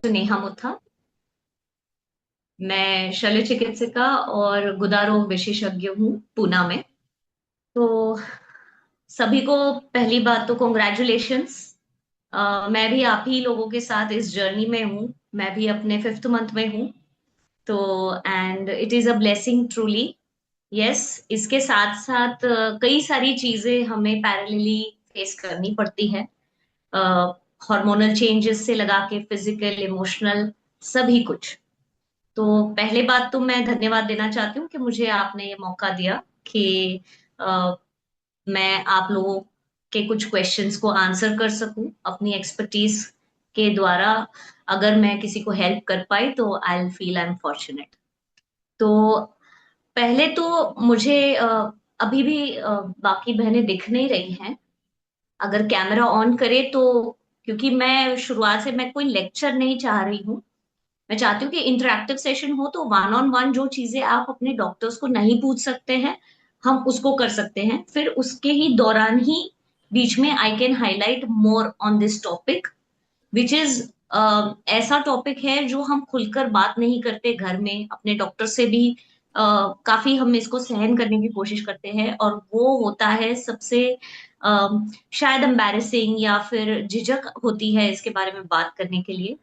नेहा मुथा। मैं शल्य चिकित्सिका और गुदा रोग विशेषज्ञ हूँ पूना में। तो सभी को पहली बात तो कॉन्ग्रेचुलेशंस। मैं भी आप ही लोगों के साथ इस जर्नी में हूँ। मैं भी अपने 5th मंथ में हूँ। तो and it is a blessing truly. Yes, इसके साथ साथ कई सारी चीजें हमें पैरेलली फेस करनी पड़ती है। हार्मोनल चेंजेस से लगा के फिजिकल इमोशनल सभी कुछ। तो पहले बात तो मैं धन्यवाद देना चाहती हूँ कि मुझे आपने ये मौका दिया कि अ, मैं आप लोगों के कुछ क्वेश्चंस को आंसर कर सकूं अपनी एक्सपर्टीज के द्वारा। अगर मैं किसी को हेल्प कर पाई तो I will feel I am fortunate. तो पहले तो मुझे अभी भी बाकी बहनें दिख नहीं रही हैं। अगर कैमरा ऑन करे तो, क्योंकि मैं शुरुआत से मैं कोई लेक्चर नहीं चाह रही हूँ। मैं चाहती हूँ कि इंटरेक्टिव सेशन हो, तो वन ऑन वन जो चीजें आप अपने डॉक्टर्स को नहीं पूछ सकते हैं हम उसको कर सकते हैं। फिर उसके ही दौरान ही बीच में I can highlight more on this topic which is ऐसा टॉपिक है जो हम खुलकर बात नहीं करते घर में अपने डॉक्टर से भी। काफी हम इसको सहन करने की कोशिश करते हैं और वो होता है सबसे शायद एम्बैरेसिंग या फिर झिझक होती है इसके बारे में बात करने के लिए।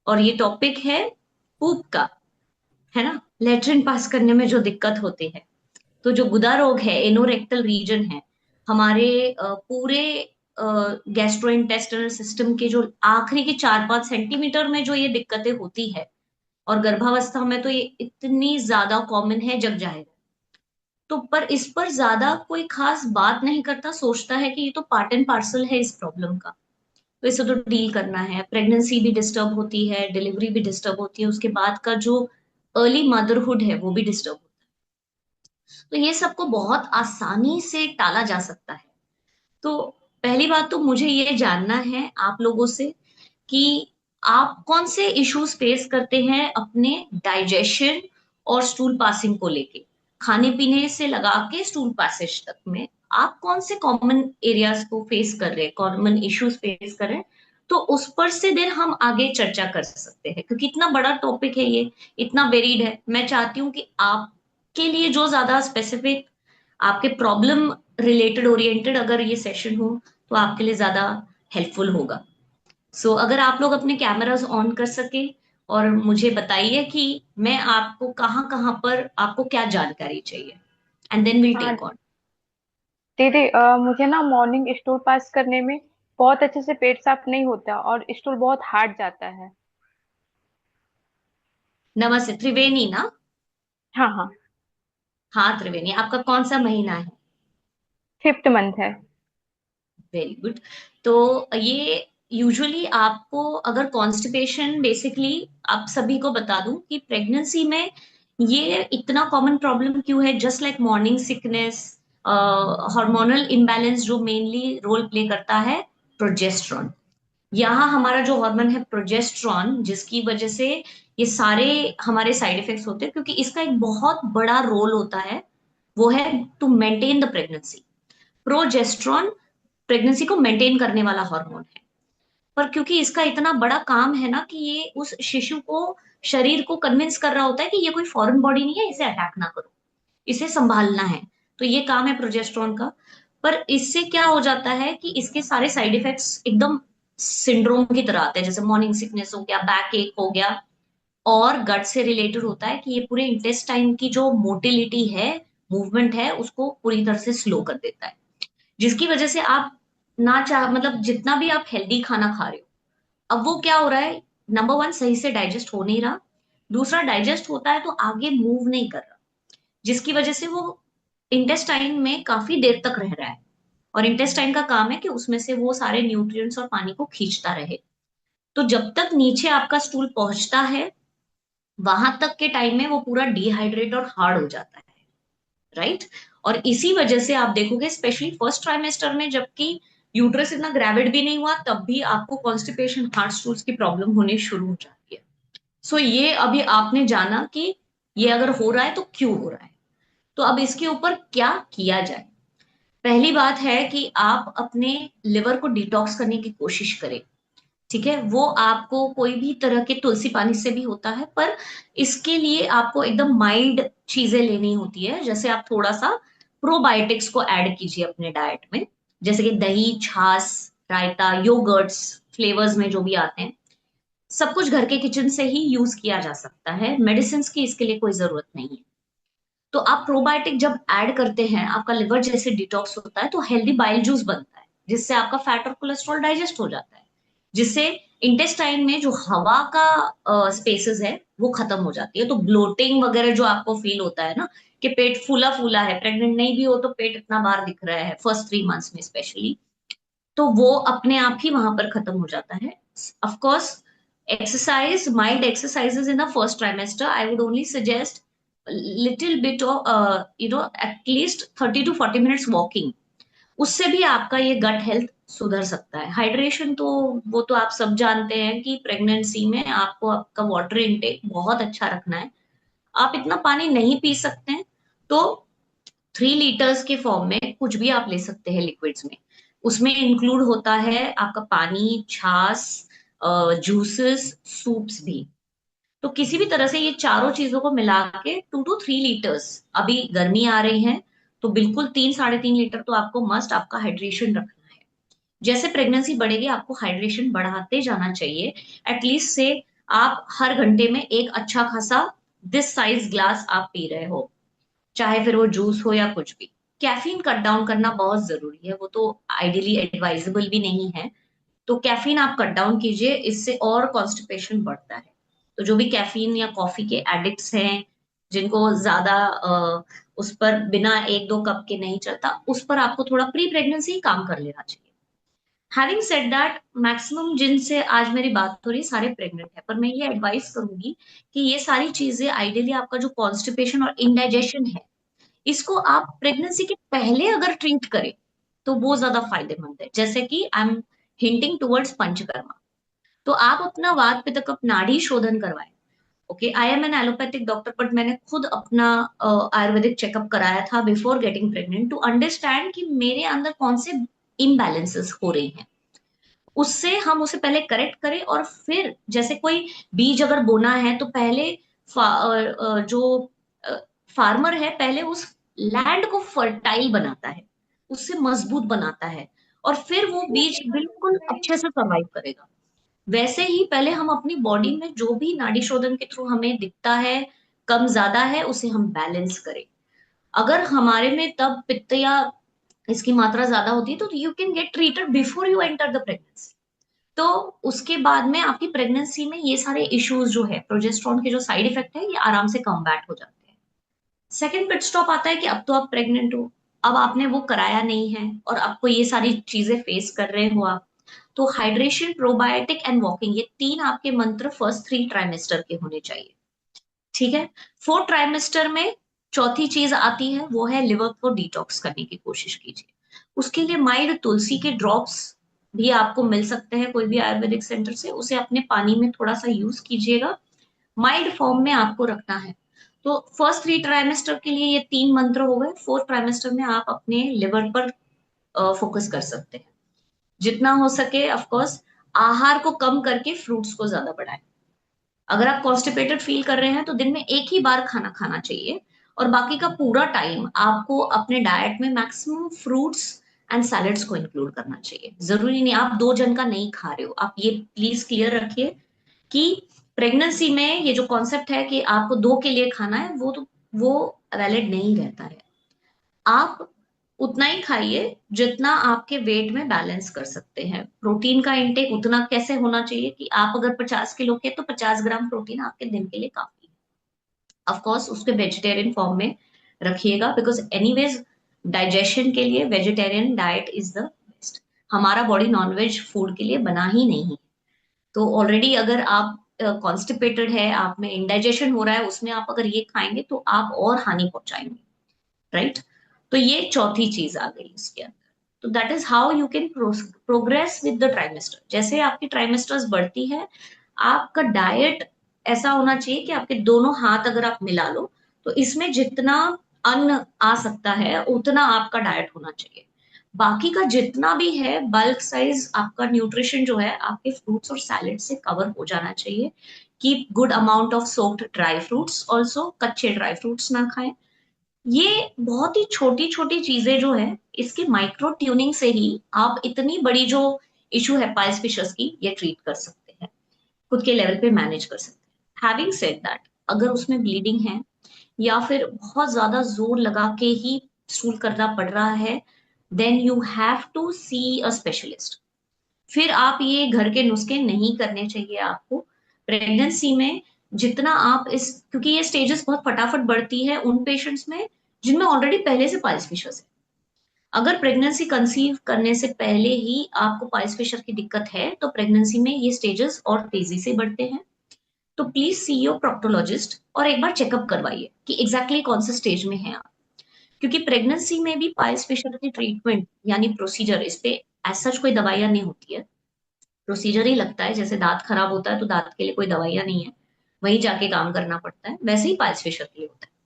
और ये टॉपिक है पूप का, है ना। लेटरिन पास करने में जो दिक्कत होती है, तो जो गुदा रोग है, एनोरेक्टल रीजन है हमारे पूरे गैस्ट्रोइंटेस्टिनल सिस्टम के जो आखिरी के 4-5 सेंटीमीटर में जो ये दिक्कतें होती है, और गर्भावस्था में तो ये इतनी ज्यादा कॉमन है जग जाहिर है। तो पर इस पर ज्यादा कोई खास बात नहीं करता, सोचता है कि ये तो पार्ट एंड पार्सल है इस प्रॉब्लम का, तो इसे तो डील करना है। प्रेगनेंसी भी डिस्टर्ब होती है, डिलीवरी भी डिस्टर्ब होती है, उसके बाद का जो अर्ली मदरहुड है वो भी डिस्टर्ब होता है। तो ये सबको बहुत आसानी से टाला जा सकता है। तो पहली बात तो मुझे ये जानना है आप लोगों से कि आप कौन से इश्यूज फेस करते हैं अपने डाइजेशन और स्टूल पासिंग को लेके। खाने पीने से लगा के स्टूल पैसेज तक में आप कौन से कॉमन एरियाज को फेस कर रहे हैं, कॉमन इश्यूज फेस कर रहे हैं। तो उस पर से देर हम आगे चर्चा कर सकते हैं, क्योंकि इतना बड़ा टॉपिक है ये, इतना वेरिड है। मैं चाहती हूँ कि आपके लिए जो ज्यादा स्पेसिफिक, आपके प्रॉब्लम रिलेटेड ओरिएंटेड अगर ये सेशन हो तो आपके लिए ज्यादा हेल्पफुल होगा। अगर आप लोग अपने कैमरास ऑन कर सके और मुझे बताइए कि मैं आपको कहाँ कहाँ पर आपको क्या जानकारी चाहिए, एंड देन विल हाँ टेक ऑन। दीदी, मुझे ना मॉर्निंग स्टूल पास करने में बहुत अच्छे से पेट साफ नहीं होता और स्टूल बहुत हार्ड जाता है। नमस्ते, त्रिवेणी ना। हाँ हाँ। हाँ त्रिवेणी, आपका कौन सा महीना है? 5th मंथ है। Very good. तो ये यूजुअली आपको अगर कॉन्स्टिपेशन, बेसिकली आप सभी को बता दूं कि प्रेगनेंसी में ये इतना कॉमन प्रॉब्लम क्यों है, just like morning sickness, hormonal imbalance जो मेनली रोल प्ले करता है प्रोजेस्ट्रॉन। यहाँ हमारा जो हार्मोन है प्रोजेस्ट्रॉन, जिसकी वजह से ये सारे हमारे साइड इफेक्ट्स होते हैं, क्योंकि इसका एक बहुत बड़ा रोल होता है, वो है to maintain the pregnancy. Progesterone pregnancy को मेंटेन करने वाला हार्मोन है। पर क्योंकि इसका इतना बड़ा काम है ना कि ये उस शिशु को, शरीर को कन्विंस कर रहा होता है कि ये कोई फॉरेन बॉडी नहीं है, इसे अटैक ना करो, इसे संभालना है। तो ये काम है प्रोजेस्टेरोन का। पर इससे क्या हो जाता है कि इसके सारे साइड इफेक्ट्स एकदम सिंड्रोम की तरह आते हैं, जैसे मॉर्निंग सिकनेस हो गया, बैक एक हो गया। और गट से रिलेटेड होता है कि ये पूरे इंटेस्टाइन की जो मोटिलिटी है, मूवमेंट है, उसको पूरी तरह से स्लो कर देता है। जिसकी वजह से आप ना चाह मतलब जितना भी आप हेल्दी खाना खा रहे हो, अब वो क्या हो रहा है, नंबर वन सही से डाइजेस्ट हो नहीं रहा, दूसरा डाइजेस्ट होता है तो आगे मूव नहीं कर रहा, जिसकी वजह से वो इंटेस्टाइन में काफी देर तक रह रहा है। और इंटेस्टाइन का काम है कि उसमें से वो सारे न्यूट्रिएंट्स और पानी को खींचता रहे। तो जब तक नीचे आपका स्टूल पहुंचता है, वहां तक के टाइम में वो पूरा डिहाइड्रेट और हार्ड हो जाता है, राइट। और इसी वजह से आप देखोगे स्पेशली फर्स्ट ट्राइमेस्टर में, जबकि यूट्रस इतना ग्रेविड भी नहीं हुआ, तब भी आपको कॉन्स्टिपेशन, हार्ट स्टूल्स की प्रॉब्लम होने शुरू हो जाती है। ये अभी आपने जाना कि ये अगर हो रहा है तो क्यों हो रहा है। तो अब इसके ऊपर क्या किया जाए। पहली बात है कि आप अपने लिवर को डिटॉक्स करने की कोशिश करें। ठीक है, वो आपको कोई भी तरह के तुलसी पानी से भी होता है, पर इसके लिए आपको एकदम माइल्ड चीजें लेनी होती है। जैसे आप थोड़ा सा प्रोबायोटिक्स को ऐड कीजिए अपने डाइट में, जैसे कि दही, छाछ, रायता, योगर्ट्स, फ्लेवर्स में जो भी आते हैं, सब कुछ घर के किचन से ही यूज किया जा सकता है, मेडिसिन की इसके लिए कोई जरूरत नहीं है। तो आप प्रोबायोटिक जब ऐड करते हैं, आपका लिवर जैसे डिटॉक्स होता है, तो हेल्दी बाइल जूस बनता है, जिससे आपका फैट और कोलेस्ट्रॉल डाइजेस्ट हो जाता है, जिससे इंटेस्टाइन में जो हवा का स्पेसेस है वो खत्म हो जाती है। तो ब्लोटिंग वगैरह जो आपको फील होता है ना, कि पेट फूला फूला है, प्रेग्नेंट नहीं भी हो तो पेट इतना बाहर दिख रहा है फर्स्ट 3 मंथ्स में स्पेशली, तो वो अपने आप ही वहां पर खत्म हो जाता है। Of course, exercise, mild exercises in the first trimester, I would only suggest a little bit of at least 30 to 40 minutes walking। उससे भी आपका ये गट हेल्थ सुधर सकता है। हाइड्रेशन तो वो तो आप सब जानते हैं कि प्रेगनेंसी में आपको आपका वाटर इनटेक बहुत अच्छा रखना है। आप इतना पानी नहीं पी सकते हैं, तो 3 लीटर्स के फॉर्म में कुछ भी आप ले सकते हैं लिक्विड्स में। उसमें इंक्लूड होता है आपका पानी, छाछ, जूसेस, सूप्स भी। तो किसी भी तरह से ये चारों चीजों को मिला के 2 to 3 लीटर्स, अभी गर्मी आ रही है तो बिल्कुल 3 साढ़े 3 लीटर तो आपको मस्ट आपका हाइड्रेशन रखना है। जैसे प्रेगनेंसी बढ़ेगी आपको हाइड्रेशन बढ़ाते जाना चाहिए। एटलीस्ट से आप हर घंटे में एक अच्छा खासा दिस साइज ग्लास आप पी रहे हो, चाहे फिर वो जूस हो या कुछ भी। कैफीन कट डाउन करना बहुत जरूरी है, वो तो आइडियली एडवाइजेबल भी नहीं है। तो कैफीन आप कट डाउन कीजिए, इससे और कॉन्स्टिपेशन बढ़ता है। तो जो भी कैफीन या कॉफी के एडिक्ट्स हैं, जिनको ज्यादा उस पर बिना 1 2 कप के नहीं चलता, उस पर आपको थोड़ा प्री प्रेगनेंसी ही काम कर लेना चाहिए। हैविंग सेड दैट, मैक्सिमम जिनसे आज मेरी बात हो रही है सारे प्रेग्नेंट है, पर मैं ये एडवाइस करूंगी कि ये सारी चीजें आइडियली आपका जो कॉन्स्टिपेशन और इंडाइजेशन है, इसको आप प्रेगनेंसी के पहले अगर ट्रीट करें तो वो ज्यादा फायदेमंद है। जैसे कि I am hinting towards Panchakarma. तो आप अपना वात पित्त कफ नाड़ी शोधन करवाएं। Okay, I am an allopathic doctor, but मैंने खुद अपना आयुर्वेदिक चेकअप कराया था before getting pregnant, to understand कि मेरे अंदर कौन से इम्बैलेंसेस हो रही हैं। उससे हम उसे पहले करेक्ट करें, और फिर जैसे कोई बीज अगर बोना है तो पहले जो फार्मर है पहले उस लैंड को फर्टाइल बनाता है, उससे मजबूत बनाता है, और फिर वो बीज बिल्कुल अच्छे से सर्वाइव करेगा। वैसे ही पहले हम अपनी बॉडी में जो भी नाड़ी शोधन के थ्रू हमें दिखता है कम ज्यादा है, उसे हम बैलेंस करें। अगर हमारे में तब पित्त या इसकी मात्रा ज्यादा होती है तो you can get treated before you enter the pregnancy. तो उसके बाद में आपकी प्रेगनेंसी में ये सारे इश्यूज जो है, प्रोजेस्ट्रॉन के जो साइड इफेक्ट है, ये आराम से कम्बैट हो जाते हैं। सेकंड पिट स्टॉप आता है कि अब तो आप प्रेग्नेंट हो, अब आपने वो कराया नहीं है और आपको ये सारी चीजें फेस कर रहे हो आप। तो हाइड्रेशन, प्रोबायोटिक एंड वॉकिंग, ये 3 आपके मंत्र फर्स्ट 3 ट्राइमेस्टर के होने चाहिए। ठीक है। 4 ट्राइमेस्टर में चौथी चीज आती है, वो है लिवर को डिटॉक्स करने की कोशिश कीजिए। उसके लिए माइल्ड तुलसी के ड्रॉप्स भी आपको मिल सकते हैं कोई भी आयुर्वेदिक सेंटर से, उसे अपने पानी में थोड़ा सा यूज कीजिएगा। माइल्ड फॉर्म में आपको रखना है। तो फर्स्ट 3 ट्राइमेस्टर के लिए ये 3 मंत्र हो गए। 4 ट्राइमेस्टर में आप अपने लिवर पर फोकस कर सकते हैं। जितना हो सके ऑफ कोर्स आहार को कम करके फ्रूट्स को ज्यादा बढ़ाएं। अगर आप कॉन्स्टिपेटेड फील कर रहे हैं तो दिन में एक ही बार खाना खाना चाहिए, और बाकी का पूरा टाइम आपको अपने डाइट में मैक्सिमम फ्रूट्स एंड सैलेड्स को इंक्लूड करना चाहिए। जरूरी नहीं आप 2 जन का नहीं खा रहे हो, आप ये प्लीज क्लियर रखिए कि प्रेगनेंसी में ये जो कॉन्सेप्ट है कि आपको 2 के लिए खाना है, वो वैलिड नहीं रहता है। आप उतना ही खाइए जितना आपके वेट में बैलेंस कर सकते हैं। प्रोटीन का इंटेक उतना कैसे होना चाहिए कि आप अगर 50 किलो के तो 50 ग्राम प्रोटीन आपके दिन के लिए काफी है। ऑफ कोर्स उसके वेजिटेरियन फॉर्म में रखिएगा, बिकॉज एनीवेज डाइजेशन के लिए vegetarian diet is the best. हमारा बॉडी नॉनवेज फूड के लिए बना ही नहीं है। तो ऑलरेडी अगर आप कॉन्स्टिपेटेड है, आप में इंडाइजेशन हो रहा है, उसमें आप अगर ये खाएंगे तो आप और हानि पहुंचाएंगे। राइट। तो ये चौथी चीज आ गई इसके अंदर। तो that is how you can progress with the trimester. जैसे आपकी ट्राइमेस्टर्स बढ़ती है, आपका डाइट ऐसा होना चाहिए कि आपके दोनों हाथ अगर आप मिला लो तो इसमें जितना अन्न आ सकता है उतना आपका डाइट होना चाहिए। बाकी का जितना भी है बल्क साइज आपका न्यूट्रिशन जो है आपके फ्रूट्स और सैलेड से कवर हो जाना चाहिए। Keep good amount of soaked dry fruits, also कच्चे ड्राई फ्रूट्स ना खाएं। ये बहुत ही छोटी छोटी चीजें जो है, इसके माइक्रो ट्यूनिंग से ही आप इतनी बड़ी जो इशू है पाइल्स फिशर्स की, ये ट्रीट कर सकते हैं, खुद के लेवल पे मैनेज कर सकते हैं। हैविंग सेड दैट, अगर उसमें ब्लीडिंग है या फिर बहुत ज्यादा जोर लगा के ही स्टूल करना पड़ रहा है, then you have to see a specialist. फिर आप ये घर के नुस्खे नहीं करने चाहिए आपको प्रेगनेंसी में। जितना आप इस, क्योंकि ये स्टेजेस बहुत फटाफट बढ़ती है उन पेशेंट्स में जिनमें ऑलरेडी पहले से पाइल्स फिशर्स है। अगर प्रेगनेंसी कंसीव करने से पहले ही आपको पाइल्स फिशर की दिक्कत है तो प्रेगनेंसी में ये स्टेजेस और तेजी से बढ़ते हैं। तो प्लीज सी योर प्रोक्टोलॉजिस्ट और एक बार चेकअप करवाइए कि एग्जैक्टली कौन से स्टेज में है आप। क्योंकि प्रेगनेंसी में भी पाइल्स फिशर की ट्रीटमेंट यानी प्रोसीजर, इस पे एज सच कोई दवाइयां नहीं होती है, प्रोसीजर ही लगता है। जैसे दांत खराब होता है तो दांत के लिए कोई दवाइयां नहीं है, वहीं जाके काम करना पड़ता है, वैसे ही पाइल्स फिशर के लिए होता है।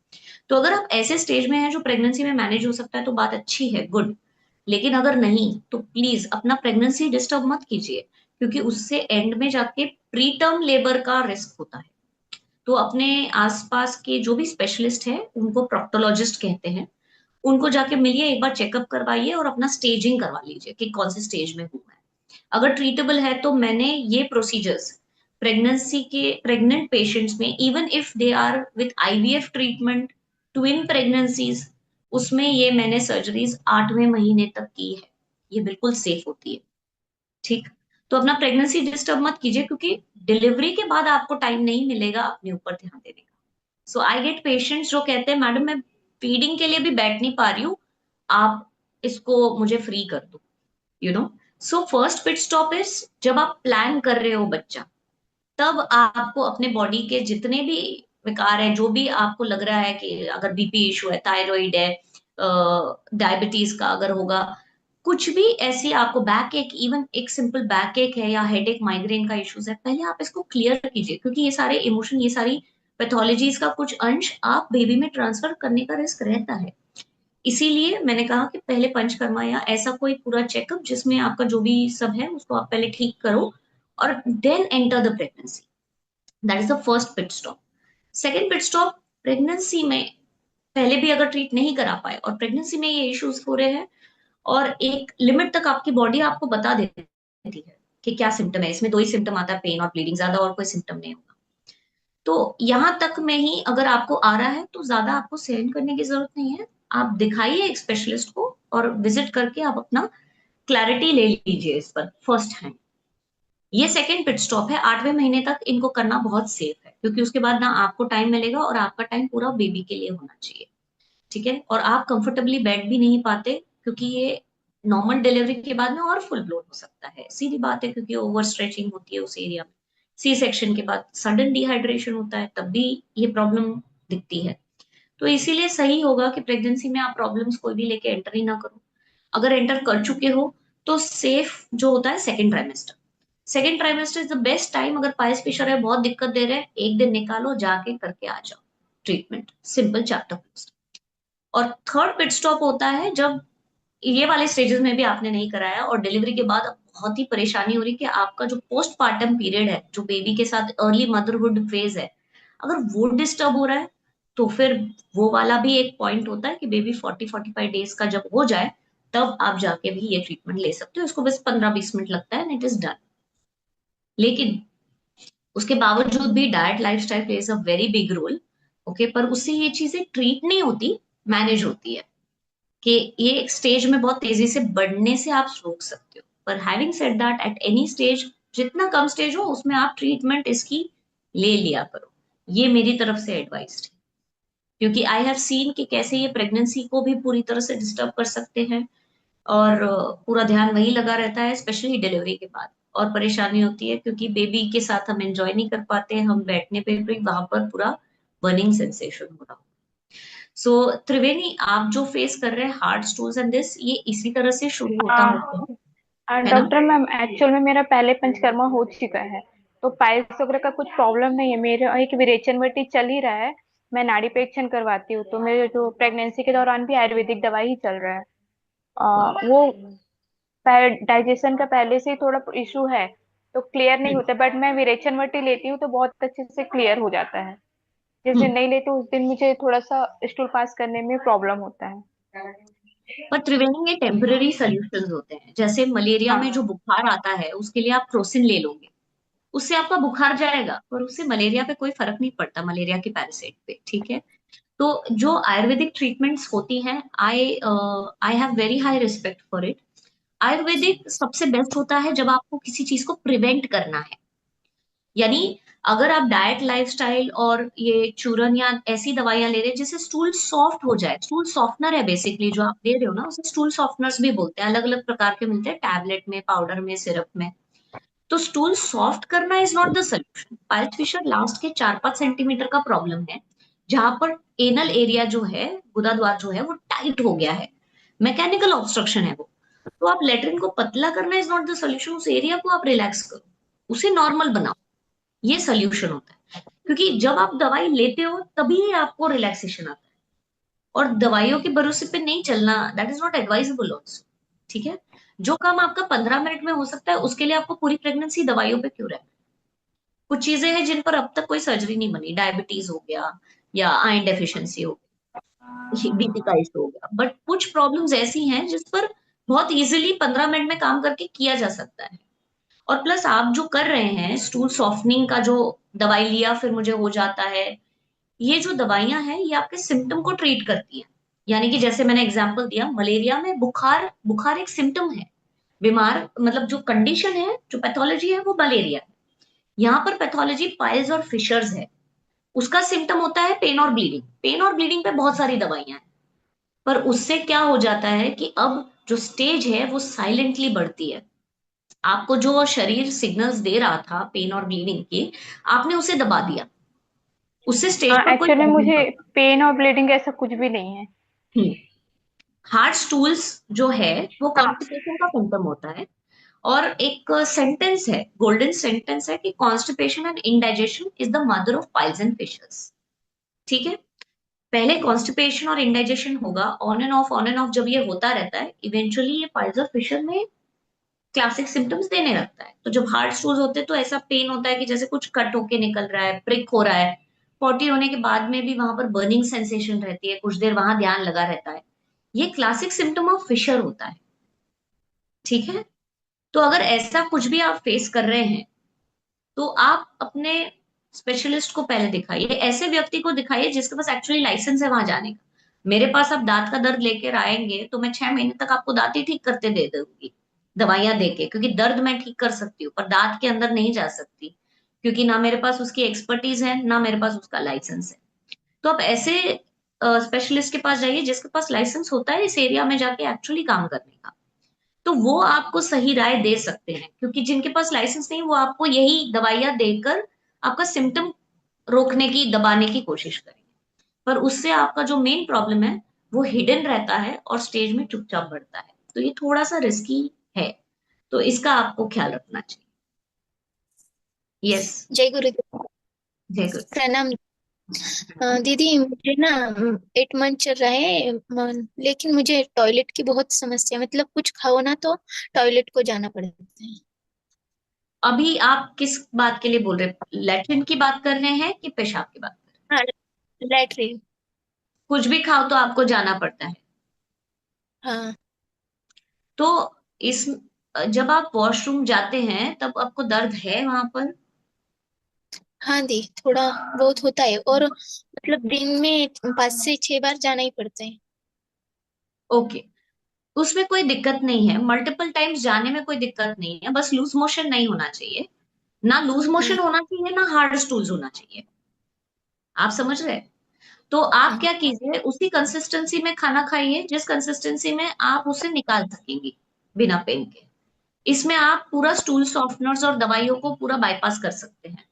तो अगर आप ऐसे स्टेज में हैं जो प्रेगनेंसी में मैनेज हो सकता है तो बात अच्छी है, गुड। लेकिन अगर नहीं तो प्लीज अपना प्रेगनेंसी डिस्टर्ब मत कीजिए, क्योंकि उससे एंड में जाके प्री टर्म लेबर का रिस्क होता है। तो अपने आसपास के जो भी स्पेशलिस्ट है उनको प्रोक्टोलॉजिस्ट कहते हैं, उनको जाके मिलिए, एक बार चेकअप करवाइए और अपना स्टेजिंग करवा लीजिए कि कौन से स्टेज में हूं मैं। अगर ट्रीटेबल है तो मैंने ये प्रोसीजर्स प्रेगनेंसी के प्रेग्नेंट पेशेंट्स में, even if they are with IVF treatment, twin pregnancies, उसमें ये मैंने सर्जरीज 8वें महीने तक की है। ये बिल्कुल सेफ होती है। ठीक। तो अपना प्रेगनेंसी डिस्टर्ब मत कीजिए, क्योंकि डिलीवरी के बाद आपको टाइम नहीं मिलेगा अपने ऊपर ध्यान देने का। सो आई गेट पेशेंट्स जो कहते हैं मैडम मैं फीडिंग के लिए भी बैठ नहीं पा रही हूँ, आप इसको मुझे फ्री कर दो, you know. So first pit stop is, जब आप प्लान कर रहे हो बच्चा, तब आपको अपने बॉडी के जितने भी विकार है, जो भी आपको लग रहा है कि अगर बीपी इशू है, थायराइड है, डायबिटीज का अगर होगा, कुछ भी ऐसी आपको बैक एक, इवन एक सिंपल बैक एक है या हेड एक माइग्रेन का इश्यूज है, पहले आप इसको क्लियर कीजिए, क्योंकि ये सारे इमोशन, ये सारी पैथोलॉजीज का कुछ अंश आप बेबी में ट्रांसफर करने का रिस्क रहता है। इसीलिए मैंने कहा कि पहले पंचकर्मा या ऐसा कोई पूरा चेकअप जिसमें आपका जो भी सब है उसको आप पहले ठीक करो, और then enter the pregnancy. That is the first pit stop. Second pit stop, pregnancy में पहले भी अगर ट्रीट नहीं करा पाए और प्रेगनेंसी में ये इश्यूज हो रहे हैं, और एक लिमिट तक आपकी बॉडी आपको बता देती है कि क्या सिम्टम है, इसमें दो ही सिम्टम आता है, पेन और ब्लीडिंग, ज्यादा और कोई सिम्टम नहीं होगा। तो यहां तक में ही अगर आपको आ रहा है तो ज्यादा आपको सहन करने की जरूरत नहीं है। आप दिखाइए एक स्पेशलिस्ट को और विजिट करके आप अपना क्लैरिटी ले लीजिए इस पर फर्स्ट हैंड। ये सेकेंड पिट स्टॉप है, 8वें महीने तक इनको करना बहुत सेफ है, क्योंकि उसके बाद ना आपको टाइम मिलेगा और आपका टाइम पूरा बेबी के लिए होना चाहिए। ठीक है। और आप कंफर्टेबली बैठ भी नहीं पाते, क्योंकि ये नॉर्मल डिलीवरी के बाद में और फुल ब्लोन हो सकता है, सीधी बात है, क्योंकि ओवर स्ट्रेचिंग होती है उस एरिया में। सी सेक्शन के बाद सडन डिहाइड्रेशन होता है, तब भी ये प्रॉब्लम दिखती है। तो इसीलिए सही होगा कि प्रेगनेंसी में आप प्रॉब्लम्स कोई भी लेके एंटर ही ना करो। अगर एंटर कर चुके हो तो सेफ जो होता है second trimester. Second trimester is the best time. अगर पाइल्स फिशर है, बहुत दिक्कत दे रहे हैं, एक दिन निकालो, जाके करके आ जाओ ट्रीटमेंट, सिंपल चैप्टर। और थर्ड पिट स्टॉप होता है जब ये वाले स्टेजेस में भी आपने नहीं कराया और डिलीवरी के बाद बहुत ही परेशानी हो रही कि आपका जो पोस्टपार्टम पीरियड है, जो बेबी के साथ अर्ली मदरहुड फेज है, अगर वो डिस्टर्ब हो रहा है, तो फिर वो वाला भी एक पॉइंट होता है कि बेबी 40-45 डेज का जब हो जाए, तब आप जाके भी ये ट्रीटमेंट ले सकते हो। इसको बस 15-20 मिनट लगता है एंड इट इज डन। लेकिन उसके बावजूद भी diet lifestyle plays a very big role. Okay, पर उससे ये चीजें ट्रीट नहीं होती, मैनेज होती है, कि ये एक स्टेज में बहुत तेजी से बढ़ने से आप रोक सकते हो। पर having said that, at any stage, जितना कम स्टेज हो उसमें आप ट्रीटमेंट इसकी ले लिया करो। ये मेरी तरफ से एडवाइस है, क्योंकि आई हैव सीन कि कैसे ये प्रेगनेंसी को भी पूरी तरह से डिस्टर्ब कर सकते हैं, और पूरा ध्यान वही लगा रहता है, स्पेशली डिलीवरी के बाद। और परेशानी होती है क्योंकि बेबी के साथ हम एंजॉय नहीं कर पाते, हम बैठने पे भी वहां पर पूरा बर्निंग सेंसेशन हो रहा। सो त्रिवेणी, आप जो फेस कर रहे हैं हार्ड स्टूल्स एंड दिस, ये इसी तरह से शुरू होता होता हाँ है ना? डॉक्टर मैम, एक्चुअल में मेरा पहले पंचकर्मा हो चुका है, तो पाइल्स वगैरह का कुछ प्रॉब्लम नहीं है। मेरा एक विरेचनवटी चल ही रहा है। मैं नाड़ी परीक्षण करवाती हूँ, तो मेरे जो प्रेगनेंसी के दौरान भी आयुर्वेदिक दवाई ही चल रहा है। वो डाइजेशन का पहले से ही थोड़ा इशू है, तो क्लियर नहीं हम्म होता। बट मैं विरेचन वटी लेती हूँ तो बहुत अच्छे से क्लियर हो जाता है। जिस दिन हम्म। नहीं लेती उस दिन मुझे थोड़ा सा स्टूल पास करने में प्रॉब्लम होता है। पर त्रिवेणी ये टेम्पररी सोल्यूशंस होते हैं। जैसे मलेरिया में जो हाँ। बुखार आता है उसके लिए आप क्रोसिन ले लोगे, उससे आपका बुखार जाएगा, पर उससे मलेरिया पे कोई फर्क नहीं पड़ता, मलेरिया की पैरासाइट पे, ठीक है। तो जो आयुर्वेदिक ट्रीटमेंट्स होती हैं, I have very high respect for it. Ayurvedic सबसे बेस्ट होता है जब आपको किसी चीज को प्रिवेंट करना है। यानी अगर आप डाइट लाइफस्टाइल और ये चूरन या ऐसी दवाइयां ले रहे हैं जिससे स्टूल सॉफ्ट हो जाए, स्टूल सॉफ्टनर है बेसिकली जो आप ले रहे हो ना, उसे स्टूल सॉफ्टनर्स भी बोलते हैं, अलग अलग प्रकार के मिलते हैं, टैबलेट में, पाउडर में, सिरप में। तो स्टूल सॉफ्ट करना is not the solution. Piles fissure last के 4-5 सेंटीमीटर का प्रॉब्लम है, जहां पर एनल एरिया जो है, गुदा द्वार जो है वो टाइट हो गया है, मैकेनिकल ऑब्स्ट्रक्शन है वो। तो आप लेटरिन को पतला करना इज नॉट द सोल्यूशन, उस एरिया को आप रिलैक्स करो, उसे नॉर्मल बनाओ, ये सोल्यूशन होता है। क्योंकि जब आप दवाई लेते हो तभी आपको रिलैक्सेशन आता है, और दवाइयों के भरोसे पे नहीं चलना, that is not advisable also, ठीक है। जो काम आपका 15 मिनट में हो सकता है उसके लिए आपको पूरी प्रेगनेंसी दवाइयों पे क्यों रहना। कुछ चीजें हैं जिन पर अब तक कोई सर्जरी नहीं बनी, डायबिटीज हो गया, या आयरन डेफिशिएंसी हो गई, बीपी का इशू हो गया, बट कुछ प्रॉब्लम्स ऐसी हैं जिस पर बहुत इजीली 15 मिनट में काम करके किया जा सकता है। और प्लस आप जो कर रहे हैं स्टूल सॉफ्टनिंग का, जो दवाई लिया फिर मुझे हो जाता है, ये जो दवाइयां हैं ये आपके सिम्टम को ट्रीट करती हैं। यानी कि जैसे मैंने एग्जांपल दिया, मलेरिया में बुखार, बुखार एक सिम्टम है, बीमार मतलब जो कंडीशन है, जो पैथोलॉजी है वो मलेरिया है। यहाँ पर पैथोलॉजी पाइल्स और फिशर्स है, उसका सिम्टम होता है पेन और ब्लीडिंग। पेन और ब्लीडिंग पे बहुत सारी दवाइयां हैं, पर उससे क्या हो जाता है कि अब जो स्टेज है वो साइलेंटली बढ़ती है। आपको जो शरीर सिग्नल्स दे रहा था पेन और ब्लीडिंग की, आपने उसे दबा दिया, उससे हाँ, स्टेज पर कोई एक्चुअली फर्क नहीं मुझे पड़ता। पेन और ब्लीडिंग ऐसा कुछ भी नहीं है। हार्ड स्टूल्स जो है वो हाँ। कॉन्स्टिपेशन का सिम्टम होता है। और एक सेंटेंस है, गोल्डन सेंटेंस है, कि constipation and indigestion is the mother of piles and fissures, ठीक है। पहले कॉन्स्टिपेशन और इंडाइजेशन होगा, on and off, on and off जब ये होता रहता है, इवेंचुअली ये पाइल्स और फिशर में क्लासिक सिम्टम्स देने लगता है। तो जब हार्ड स्टूल्स होते हैं तो ऐसा पेन होता है कि जैसे कुछ कट होके निकल रहा है, प्रिक हो रहा है, पॉटी होने के बाद में भी वहां पर बर्निंग सेंसेशन रहती है, कुछ देर वहां ध्यान लगा रहता है, ये क्लासिक सिम्टम ऑफ फिशर होता है, ठीक है। तो अगर ऐसा कुछ भी आप फेस कर रहे हैं तो आप अपने स्पेशलिस्ट को पहले दिखाइए, ऐसे व्यक्ति को दिखाइए जिसके पास एक्चुअली लाइसेंस है वहां जाने का। मेरे पास आप दांत का दर्द लेकर आएंगे तो मैं 6 महीने तक आपको दांत ही ठीक करते दे दूंगी दवाइयां देके, क्योंकि दर्द मैं ठीक कर सकती हूँ पर दांत के अंदर नहीं जा सकती, क्योंकि ना मेरे पास उसकी एक्सपर्टीज है ना मेरे पास उसका लाइसेंस है। तो आप ऐसे स्पेशलिस्ट के पास जाइए जिसके पास लाइसेंस होता है इस एरिया में जाके एक्चुअली काम करने का। तो वो आपको सही राय दे सकते हैं, क्योंकि जिनके पास लाइसेंस नहीं वो आपको यही दवाइयां देकर आपका सिम्टम रोकने की, दबाने की कोशिश करेंगे, पर उससे आपका जो मेन प्रॉब्लम है वो हिडन रहता है और स्टेज में चुपचाप बढ़ता है। तो ये थोड़ा सा रिस्की है, तो इसका आपको ख्याल रखना चाहिए। यस। जय गुरुदेव। जय गुरु। प्रणाम। दीदी, मुझे ना 8 मंथ चल रहा है लेकिन मुझे टॉयलेट की बहुत समस्या, मतलब कुछ खाओ ना तो टॉयलेट को जाना पड़ता है। अभी आप किस बात के लिए बोल रहे हैं, लैट्रिन की बात कर रहे हैं कि पेशाब की बात कर रहे हैं? हाँ, लैट्रिन। कुछ भी खाओ तो आपको जाना पड़ता है। हाँ। तो इस, जब आप वॉशरूम जाते हैं तब आपको दर्द है वहां पर? हाँ दी, थोड़ा बहुत होता है, और मतलब दिन में 5 से 6 बार जाना ही पड़ता है। ओके, उसमें कोई दिक्कत नहीं है, मल्टीपल टाइम्स जाने में कोई दिक्कत नहीं है, बस लूज मोशन नहीं होना चाहिए। ना लूज हाँ। मोशन होना चाहिए ना हार्ड स्टूल्स होना चाहिए, आप समझ रहे हैं? तो आप हाँ। क्या कीजिए, उसी कंसिस्टेंसी में खाना खाइए जिस कंसिस्टेंसी में आप उसे निकाल सकेंगे बिना पेन के। इसमें आप पूरा स्टूल सॉफ्टनर्स और दवाइयों को पूरा बाईपास कर सकते हैं।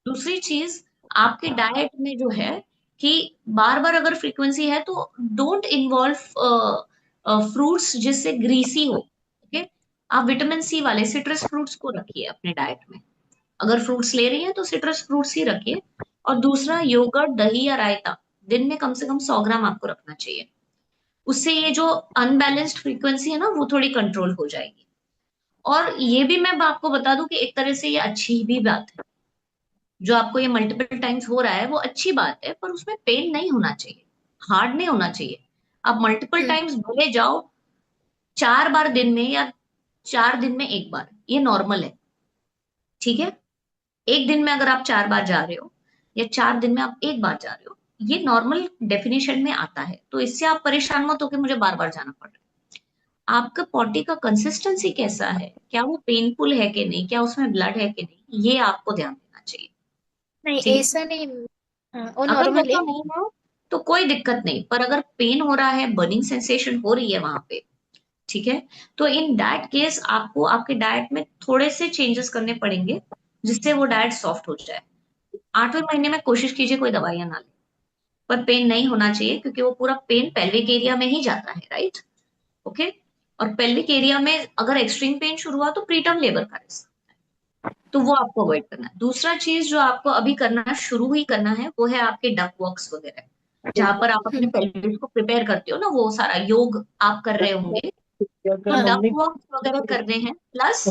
दूसरी चीज, आपके डाइट में जो है कि बार बार अगर फ्रीक्वेंसी है तो डोंट इन्वॉल्व फ्रूट्स जिससे ग्रीसी हो, ओके। आप विटामिन सी वाले सिट्रस फ्रूट्स को रखिए अपने डाइट में, अगर फ्रूट्स ले रही हैं तो सिट्रस फ्रूट्स ही रखिए। और दूसरा, योगर्ट, दही या रायता दिन में कम से कम 100 ग्राम आपको रखना चाहिए। उससे ये जो अनबैलेंस्ड फ्रीक्वेंसी है ना वो थोड़ी कंट्रोल हो जाएगी। और ये भी मैं आपको बता दूं कि एक तरह से ये अच्छी भी बात है, जो आपको ये मल्टीपल टाइम्स हो रहा है वो अच्छी बात है, पर उसमें पेन नहीं होना चाहिए, हार्ड नहीं होना चाहिए। आप मल्टीपल हम्म। टाइम्स भले जाओ, 4 बार दिन में या 4 दिन में एक बार, ये नॉर्मल है। ठीक है, एक दिन में अगर आप 4 बार जा रहे हो या 4 दिन में आप एक बार जा रहे हो, ये नॉर्मल डेफिनेशन में आता है। तो इससे आप परेशान मत हो कि मुझे बार बार जाना पड़ रहा है। आपका पॉटी का कंसिस्टेंसी कैसा है, क्या वो पेनफुल है कि नहीं, क्या उसमें ब्लड है कि नहीं, ये आपको ध्यान देना चाहिए। नहीं, ठीक है, ऐसा नहीं। हाँ, वो अगर नॉर्मल वैसा है। नहीं है तो कोई दिक्कत नहीं, पर अगर पेन हो रहा है, बर्निंग सेंसेशन हो रही है वहां पे, ठीक है, तो इन दैट केस आपको आपके डाइट में थोड़े से चेंजेस करने पड़ेंगे, जिससे वो डाइट सॉफ्ट हो जाए। 8वें महीने में कोशिश कीजिए कोई दवाइयां ना ले, पर पेन नहीं होना चाहिए, क्योंकि वो पूरा पेन पेल्विक एरिया में ही जाता है, राइट। ओके, और पेल्विक एरिया में अगर एक्सट्रीम पेन शुरू हुआ तो प्रीटर्म लेबर का रिस्क, तो वो आपको अवॉइड करना है। दूसरा चीज जो आपको अभी करना शुरू ही करना है वो है आपके डक वॉक्स वगैरह, जहां पर आप अपने हम्म। पेल्विस को प्रिपेयर करते हो ना, वो सारा योग आप कर रहे होंगे। तो हाँ। डक वॉक्स वगैरह करने हैं, प्लस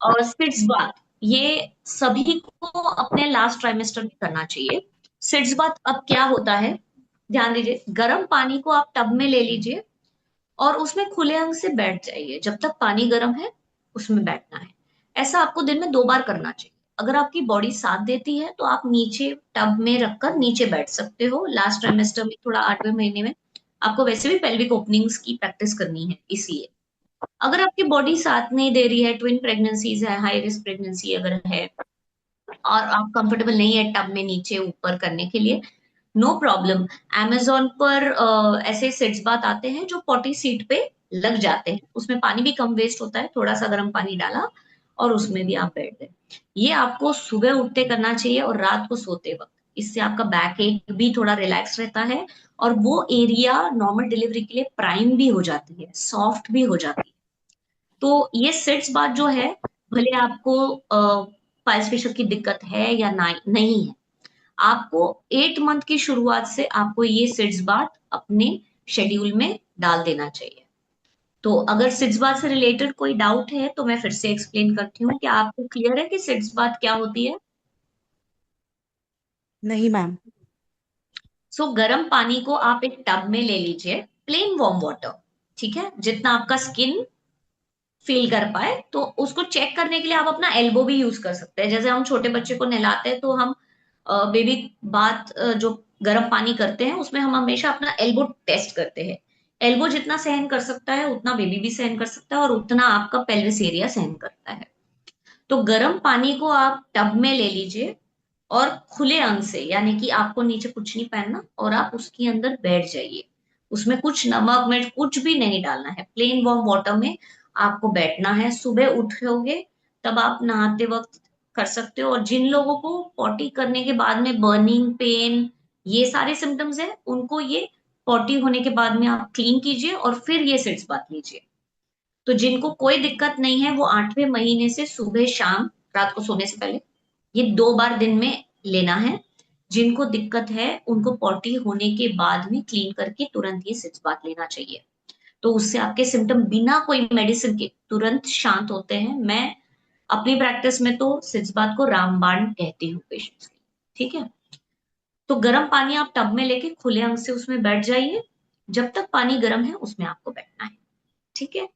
और सिट्स बाथ, ये सभी को अपने लास्ट ट्राइमेस्टर में करना चाहिए। सिट्स बाथ अब क्या होता है, ध्यान दीजिए, गर्म पानी को आप टब में ले लीजिए और उसमें खुले अंग से बैठ जाइए, जब तक पानी गर्म है उसमें बैठना है। ऐसा आपको दिन में 2 बार करना चाहिए। अगर आपकी बॉडी साथ देती है तो आप नीचे टब में रखकर नीचे बैठ सकते हो लास्ट ट्राइमेस्टर में, थोड़ा 8वें महीने में। आपको वैसे भी पेल्विक ओपनिंग्स की प्रैक्टिस करनी है इसलिए। अगर आपकी बॉडी साथ नहीं दे रही है, ट्विन प्रेगनेंसीज है, हाई रिस्क प्रेगनेंसी अगर है, और आप कंफर्टेबल नहीं है टब में नीचे ऊपर करने के लिए, नो प्रॉब्लम। amazon पर ऐसे सेट्स बात आते हैं जो पॉटी सीट पे लग जाते हैं, उसमें पानी भी कम वेस्ट होता है, थोड़ा सा गर्म पानी डाला और उसमें भी आप बैठ गए। ये आपको सुबह उठते करना चाहिए और रात को सोते वक्त, इससे आपका बैक एक भी थोड़ा रिलैक्स रहता है, और वो एरिया नॉर्मल डिलीवरी के लिए प्राइम भी हो जाती है, सॉफ्ट भी हो जाती है। तो ये सिट्स बात जो है, भले आपको पाइल्स फिशर की दिक्कत है या नहीं है, आपको 8 मंथ की शुरुआत से आपको ये सिट्स बात अपने शेड्यूल में डाल देना चाहिए। तो अगर सिट्स बात से रिलेटेड कोई डाउट है तो मैं फिर से एक्सप्लेन करती हूँ, क्या आपको क्लियर है कि सिट्स बात क्या होती है। नहीं मैम। सो गर्म पानी को आप एक टब में ले लीजिए, प्लेन वार्म वाटर, ठीक है, जितना आपका स्किन फील कर पाए। तो उसको चेक करने के लिए आप अपना एल्बो भी यूज कर सकते हैं, जैसे हम छोटे बच्चे को नहलाते हैं तो हम बेबी बाथ जो गर्म पानी करते हैं उसमें हम हमेशा अपना एल्बो टेस्ट करते हैं। एल्बो जितना सहन कर सकता है उतना बेबी भी सहन कर सकता है, और उतना आपका पेल्विस एरिया सहन करता है। तो गर्म पानी को आप टब में ले लीजिए और खुले अंग से, यानी कि आपको नीचे कुछ नहीं पहनना, और आप उसके अंदर बैठ जाइए। उसमें कुछ नमक मिर्च कुछ भी नहीं डालना है, प्लेन वार्म वाटर में आपको बैठना है। सुबह उठोगे तब आप नहाते वक्त कर सकते हो। और जिन लोगों को पॉटी करने के बाद में बर्निंग पेन ये सारे सिम्टम्स है, उनको ये पॉटी होने के बाद में आप क्लीन कीजिए और फिर ये सिट्स बाथ लीजिए। तो जिनको कोई दिक्कत नहीं है वो 8वें महीने से सुबह शाम रात को सोने से पहले ये 2 बार दिन में लेना है। जिनको दिक्कत है उनको पॉटी होने के बाद में क्लीन करके तुरंत ये सिट्स बाथ लेना चाहिए। तो उससे आपके सिम्टम बिना कोई मेडिसिन के तुरंत शांत होते हैं। मैं अपनी प्रैक्टिस में तो सिट्स बाथ को रामबाण कहती हूँ पेशेंट्स के लिए। ठीक है, तो गर्म पानी आप टब में लेके खुले अंग से उसमें बैठ जाइए, जब तक पानी गर्म है उसमें आपको बैठना है। ठीक है,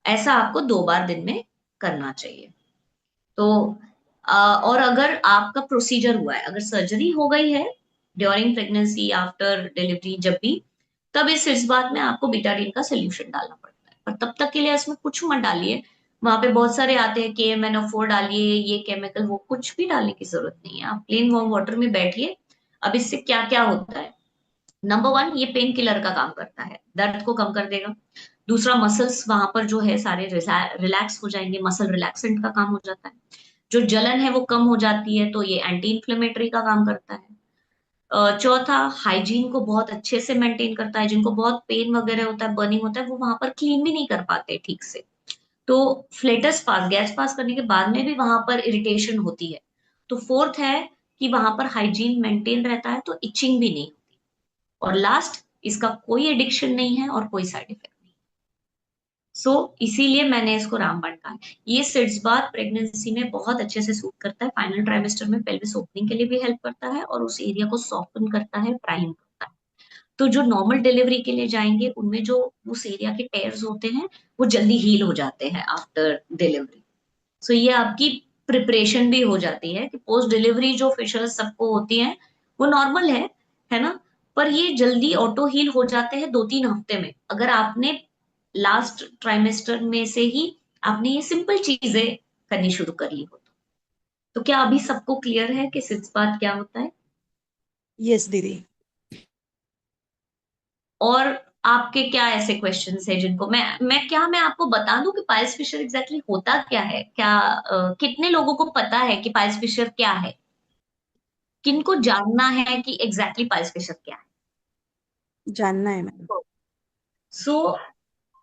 ऐसा आपको 2 बार दिन में करना चाहिए। तो और अगर आपका प्रोसीजर हुआ है, अगर सर्जरी हो गई है ड्यूरिंग प्रेगनेंसी आफ्टर डिलीवरी जब भी, तब इस बात में आपको बीटाडीन का सोल्यूशन डालना पड़ता है, पर तब तक के लिए इसमें कुछ मत डालिए। वहां पे बहुत सारे आते हैं KMNO4 डालिए, ये केमिकल, वो कुछ भी डालने की जरूरत नहीं है। आप प्लेन वार्म वाटर में बैठिए। अब इससे क्या क्या होता है, नंबर 1, ये पेन किलर का काम करता है, दर्द को कम कर देगा। दूसरा, मसल्स वहां पर जो है सारे रिलैक्स हो जाएंगे, मसल रिलैक्सेंट का काम हो जाता है। जो जलन है वो कम हो जाती है, तो ये एंटी इंफ्लेमेटरी का काम करता है। चौथा, हाइजीन को बहुत अच्छे से मेंटेन करता है। जिनको बहुत पेन वगैरह होता है, बर्निंग होता है, वो वहां पर क्लीन भी नहीं कर पाते ठीक से, तो फ्लेटस पास गैस पास करने के बाद में भी वहां पर इरिटेशन होती है। तो फोर्थ है कि वहां पर हाइजीन मेंटेन रहता है, तो इचिंग भी नहीं होती। और लास्ट, इसका कोई एडिक्शन नहीं है और कोई साइड इफेक्ट नहीं। सो इसीलिए मैंने इसको रामबाण कहा है। ये सिड्स बाथ प्रेगनेंसी में बहुत अच्छे से सूट करता है, फाइनल ट्राइमेस्टर में पेल्विस ओपनिंग के लिए भी हेल्प करता है और उस एरिया को सॉफ्टन करता है, प्राइम करता है। तो जो नॉर्मल डिलीवरी के लिए जाएंगे उनमें जो उस एरिया के टेयर्स होते हैं वो जल्दी हील हो जाते हैं आफ्टर डिलीवरी। सो ये आपकी प्रिपरेशन भी हो जाती है कि पोस्ट डिलीवरी जो फिशर्स सबको होती हैं वो नॉर्मल है ना, पर ये जल्दी ऑटो हील हो जाते हैं 2-3 हफ्ते में, अगर आपने लास्ट ट्राइमेस्टर में से ही आपने ये सिंपल चीजें करनी शुरू कर ली हो तो क्या अभी सबको क्लियर है कि सिक्स बात क्या होता है? यस दीदी। और आपके क्या ऐसे क्वेश्चंस है जिनको मैं आपको बता दूं कि पाइल्स फिशर एग्जैक्टली होता क्या है? क्या कितने लोगों को पता है कि पाइल्स फिशर क्या है? किनको जानना है कि एग्जैक्टली पाइल्स फिशर क्या है? जानना है मैम। सो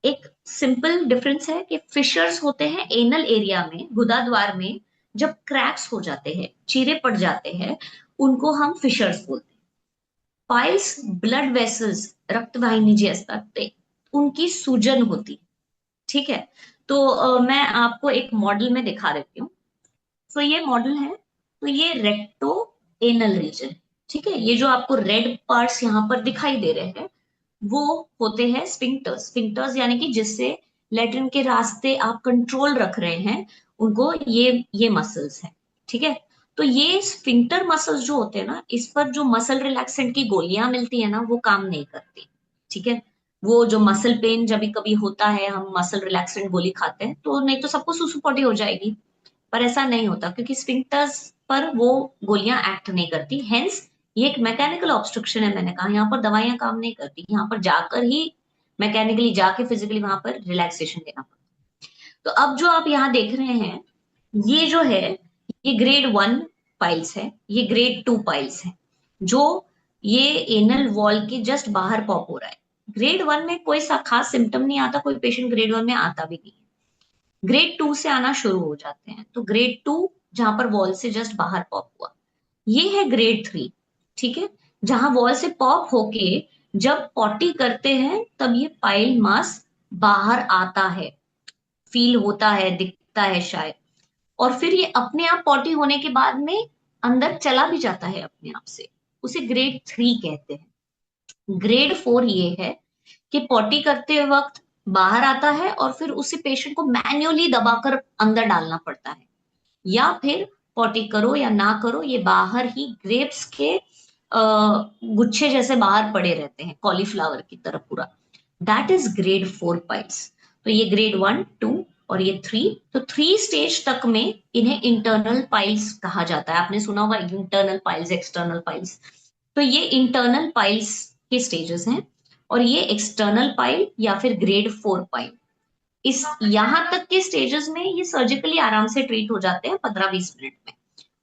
एक सिंपल डिफरेंस है कि फिशर्स होते हैं एनल एरिया में, गुदाद्वार में जब क्रैक्स हो जाते हैं, चीरे पड़ जाते हैं, उनको हम फिशर्स बोलते हैं। पाइल्स ब्लड वेसल्स, रक्त वाहिनी जी असतात ते उनकी सूजन होती, ठीक है। तो मैं आपको एक मॉडल में दिखा देती हूँ। तो ये मॉडल है, तो ये रेक्टो एनल रीजन, ठीक है। ये जो आपको रेड पार्ट्स यहाँ पर दिखाई दे रहे हैं वो होते हैं स्फिंक्टर्स। स्फिंक्टर्स यानी कि जिससे लेट्रिन के रास्ते आप कंट्रोल रख रहे हैं, उनको ये मसल्स हैं, ठीक है। तो ये स्फिंक्टर मसल्स जो होते हैं ना, इस पर जो मसल रिलैक्सेंट की गोलियां मिलती है ना वो काम नहीं करती, ठीक है। वो जो मसल पेन जब भी कभी होता है, हम मसल रिलैक्सेंट गोली खाते हैं तो नहीं तो सबको सुसुपोटी हो जाएगी, पर ऐसा नहीं होता क्योंकि स्फिंक्टर्स पर वो गोलियां एक्ट नहीं करती। हेंस ये एक मैकेनिकल ऑब्स्ट्रक्शन है। मैंने कहा यहाँ पर दवाइयां काम नहीं करती, यहाँ पर जाकर ही मैकेनिकली जाके फिजिकली वहां पर रिलैक्सेशन देना पड़ता। तो अब जो आप यहाँ देख रहे हैं ये जो है ये ग्रेड 1 पाइल्स है, ये ग्रेड 2 पाइल्स है, जो ये एनल वॉल के जस्ट बाहर पॉप हो रहा है। ग्रेड 1 में कोई सा खास सिम्टम नहीं आता, कोई पेशेंट ग्रेड 1 में आता भी नहीं है। ग्रेड 2 से आना शुरू हो जाते हैं। तो ग्रेड 2 जहां पर वॉल से जस्ट बाहर पॉप हुआ, ये है ग्रेड 3, ठीक है। जहां वॉल से पॉप होके जब पॉटी करते हैं तब ये पाइल मास बाहर आता है, फील होता है, दिखता है शायद, और फिर ये अपने आप पॉटी होने के बाद में अंदर चला भी जाता है अपने आप से। उसे ग्रेड 3 कहते हैं। ग्रेड 4 ये है कि पॉटी करते वक्त बाहर आता है और फिर उसे पेशेंट को मैन्युअली दबाकर अंदर डालना पड़ता है, या फिर पॉटी करो या ना करो ये बाहर ही ग्रेप्स के गुच्छे जैसे बाहर पड़े रहते हैं, कॉलीफ्लावर की तरह पूरा। That is grade 4 piles. तो ये ग्रेड 1, 2 और ये 3। तो 3 स्टेज तक में इन्हें इंटरनल पाइल्स कहा जाता है। आपने सुना होगा इंटरनल पाइल्स, एक्सटर्नल पाइल्स। तो ये इंटरनल पाइल्स के स्टेजेस हैं, और ये एक्सटर्नल पाइल या फिर ग्रेड 4 पाइल। इस यहां तक के स्टेजेस में ये सर्जिकली आराम से ट्रीट हो जाते हैं 15-20 मिनट में,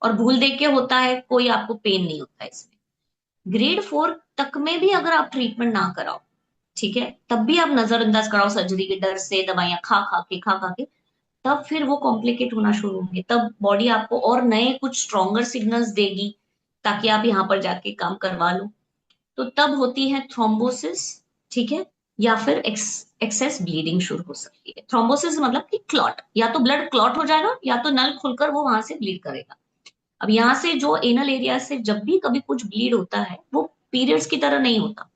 और भूल देख के होता है, कोई आपको पेन नहीं होता इसमें। ग्रेड 4 तक में भी अगर आप ट्रीटमेंट ना कराओ, ठीक है, तब भी आप नजरअंदाज कराओ सर्जरी के डर से, दवाइयां खा खा के, तब फिर वो कॉम्प्लिकेट होना शुरू होंगे। तब बॉडी आपको और नए कुछ स्ट्रॉन्गर सिग्नल्स देगी ताकि आप यहाँ पर जाके काम करवा लो। तो तब होती है थ्रोम्बोसिस, ठीक है, या फिर एक्सेस ब्लीडिंग शुरू हो सकती है। थ्रोम्बोसिस मतलब कि क्लॉट, या तो ब्लड क्लॉट हो जाएगा या तो नल खुलकर वो वहां से ब्लीड करेगा। अब यहाँ से जो एनल एरिया से जब भी कभी कुछ ब्लीड होता है वो पीरियड्स की तरह नहीं होता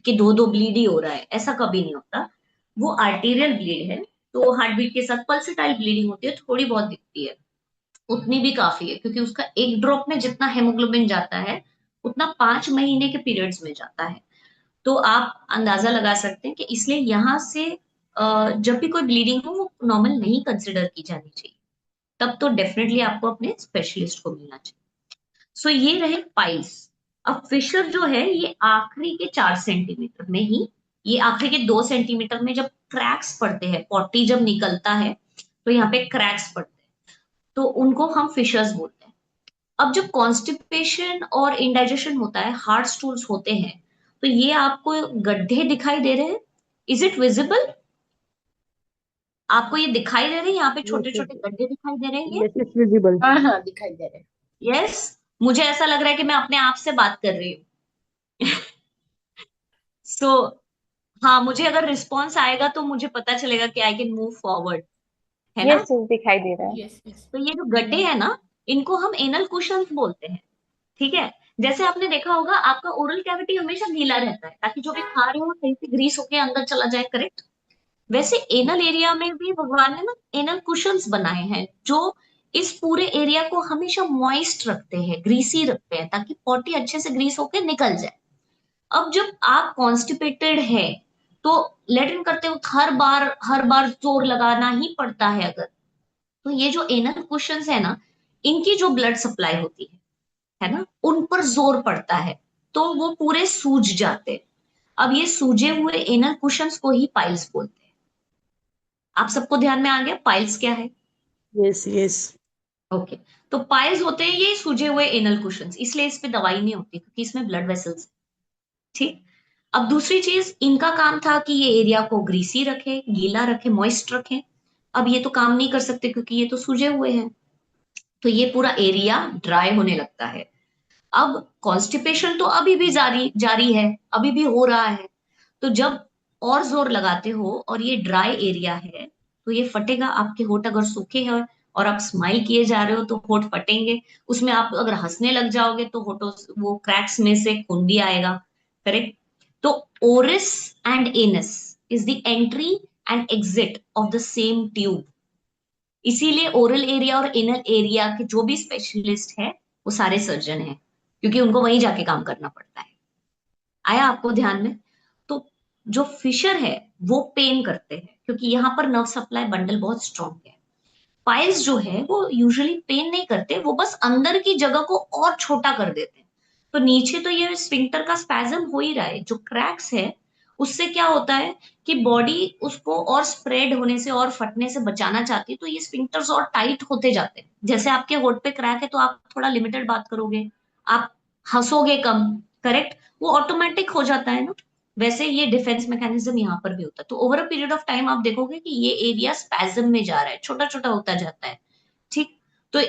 कि दो दो ब्लीड ही हो रहा है, ऐसा कभी नहीं होता। वो आर्टेरियल ब्लीड है, तो हार्ट बीट के साथ पल्सेटाइल ब्लीडिंग होती है, थोड़ी बहुत दिखती है, उतनी भी काफी है क्योंकि उसका एक ड्रॉप में जितना हेमोग्लोबिन जाता है उतना 5 महीने के पीरियड्स में जाता है। तो आप अंदाजा लगा सकते हैं कि इसलिए यहां से जब भी कोई ब्लीडिंग हो वो नॉर्मल नहीं कंसिडर की जानी चाहिए, तब तो डेफिनेटली आपको अपने स्पेशलिस्ट को मिलना चाहिए। सो ये रहे पाइल्स। अब फिशर जो है ये आखिरी के 4 सेंटीमीटर में ही, ये आखिरी के 2 सेंटीमीटर में जब क्रैक्स पड़ते हैं, पॉटी जब निकलता है तो यहाँ पे क्रैक्स पड़ते हैं, तो उनको हम फिशर्स बोलते हैं। अब जब कॉन्स्टिपेशन और इंडाइजेशन होता है, हार्ड स्टूल्स होते हैं, तो ये आपको गड्ढे दिखाई दे रहे हैं, इज इट विजिबल? आपको ये दिखाई दे रहे हैं, यहाँ पे छोटे यस छोटे गड्ढे दिखाई दे रहे हैं? Yes it's visible. हाँ हाँ दिखाई दे रहे हैं। यस। मुझे ऐसा लग रहा है कि मैं अपने आप से बात कर रही हूँ। सो हाँ, मुझे अगर रिस्पॉन्स आएगा तो मुझे पता चलेगा कि आई कैन मूव फॉरवर्ड, है ना। यस यस, दिखाई दे रहा है। Yes yes. तो ये जो गड्ढे है ना, इनको हम एनल कुशंस बोलते हैं। ठीक है। जैसे आपने देखा होगा, आपका ओरल कैविटी हमेशा गीला रहता है ताकि जो भी खा रहे हो सही से ग्रीस होके अंदर चला जाए, करेक्ट। वैसे एनल एरिया में भी भगवान ने ना एनल कुशंस बनाए हैं, जो इस पूरे एरिया को हमेशा मॉइस्ट रखते हैं, ग्रीसी रखते हैं, ताकि पॉटी अच्छे से ग्रीस होके निकल जाए। अब जब आप कॉन्स्टिपेटेड है तो लेटरिन करते वक्त हर बार जोर लगाना ही पड़ता है अगर, तो ये जो एनल कुशंस है ना, इनकी जो ब्लड सप्लाई होती है ना, उन पर जोर पड़ता है, तो वो पूरे सूज जाते हैं। अब ये सूजे हुए एनल कुशंस को ही पाइल्स बोलते हैं। आप सबको ध्यान में आ गया पाइल्स क्या है? Yes yes. ओके। तो पाइल्स होते हैं ये सूजे हुए एनल कुशंस, इसलिए इस पे दवाई नहीं होती क्योंकि इसमें ब्लड वेसल्स। ठीक। अब दूसरी चीज, इनका काम था कि ये एरिया को ग्रीसी रखे, गीला रखे, मॉइस्ट रखे। अब ये तो काम नहीं कर सकते क्योंकि ये तो सूजे हुए हैं, तो ये पूरा एरिया ड्राई होने लगता है। अब कॉन्स्टिपेशन तो अभी भी जारी जारी है, अभी भी हो रहा है। तो जब और जोर लगाते हो और ये ड्राई एरिया है, तो ये फटेगा। आपके होठ अगर सूखे हैं और आप स्माइल किए जा रहे हो तो होठ फटेंगे। उसमें आप अगर हंसने लग जाओगे तो होठों वो क्रैक्स में से खून भी आएगा, करेक्ट। तो oris and anus is the entry and exit of the same tube. इसीलिए ओरल एरिया और एनल एरिया के जो भी स्पेशलिस्ट है वो सारे सर्जन हैं, क्योंकि उनको वहीं जाके काम करना पड़ता है। आया आपको ध्यान में? तो जो फिशर है वो पेन करते हैं क्योंकि यहाँ पर नर्व सप्लाई बंडल बहुत स्ट्रांग है। पाइल्स जो है वो यूजुअली पेन नहीं करते, वो बस अंदर की जगह को और छोटा कर देते हैं। तो नीचे तो ये स्फिंक्टर का स्पैज्म हो ही रहा है, जो क्रैक्स है उससे क्या होता है कि बॉडी उसको और स्प्रेड होने से और फटने से बचाना चाहती है, तो ये स्फिंक्टर्स और टाइट होते जाते हैं। जैसे आपके होठ पे क्रैक है तो आप थोड़ा लिमिटेड बात करोगे, आप हंसोगे कम, करेक्ट। वो ऑटोमेटिक हो जाता है ना। वैसे ये डिफेंस मैकेनिज्म यहाँ पर भी होता है। तो over a period of time आप देखोगे कि ये एरिया स्पैज्म में जा रहा है, छोटा छोटा होता जाता है। ठीक। तो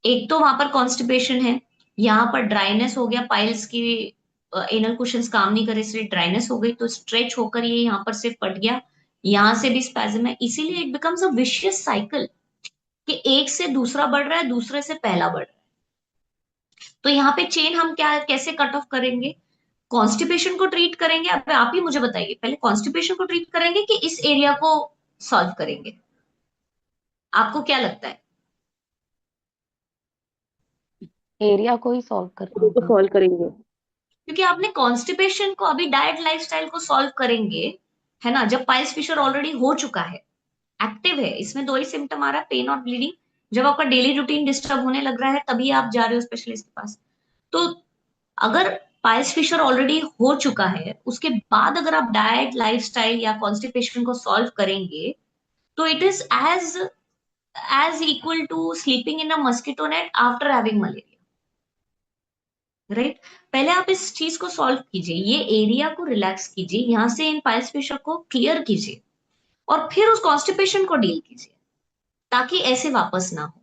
एक तो वहां पर कॉन्स्टिपेशन है, यहाँ पर ड्राइनेस हो गया, पाइल्स की एनल कुशंस काम नहीं करे इसलिए ड्राइनेस हो गई, तो स्ट्रेच होकर ये यहाँ पर से फट गया। यहाँ से भी स्पैज्म है, इसीलिए it becomes a vicious cycle कि एक से दूसरा बढ़ रहा है, दूसरे से पहला बढ़ रहा है। तो यहाँ पे चेन हम क्या कैसे कट ऑफ करेंगे? कॉन्स्टिपेशन को ट्रीट करेंगे? अब आप ही मुझे बताइए, पहले कॉन्स्टिपेशन को ट्रीट करेंगे कि इस एरिया को सॉल्व करेंगे? आपको क्या लगता है? एरिया को ही सॉल्व करना तो होगा। सॉल्व करेंगे। क्योंकि आपने कॉन्स्टिपेशन को अभी डाइट लाइफस्टाइल को सॉल्व करेंगे, है ना, जब पाइल्स फिशर ऑलरेडी हो चुका है, एक्टिव है, इसमें दो ही सिम्टम आ रहा है, पेन और ब्लीडिंग। जब आपका डेली रूटीन डिस्टर्ब होने लग रहा है तभी आप जा रहे हो स्पेशलिस्ट के पास। तो अगर पाइल्स फिशर ऑलरेडी हो चुका है, उसके बाद अगर आप डाइट लाइफस्टाइल या कॉन्स्टिपेशन को सॉल्व करेंगे, तो it is as equal to sleeping in a mosquito net after having malaria, right. पहले आप इस चीज को सॉल्व कीजिए, ये एरिया को रिलैक्स कीजिए, यहां से इन पाइल्स फिशर को क्लियर कीजिए, और फिर उस कॉन्स्टिपेशन को डील कीजिए ताकि ऐसे वापस ना हो।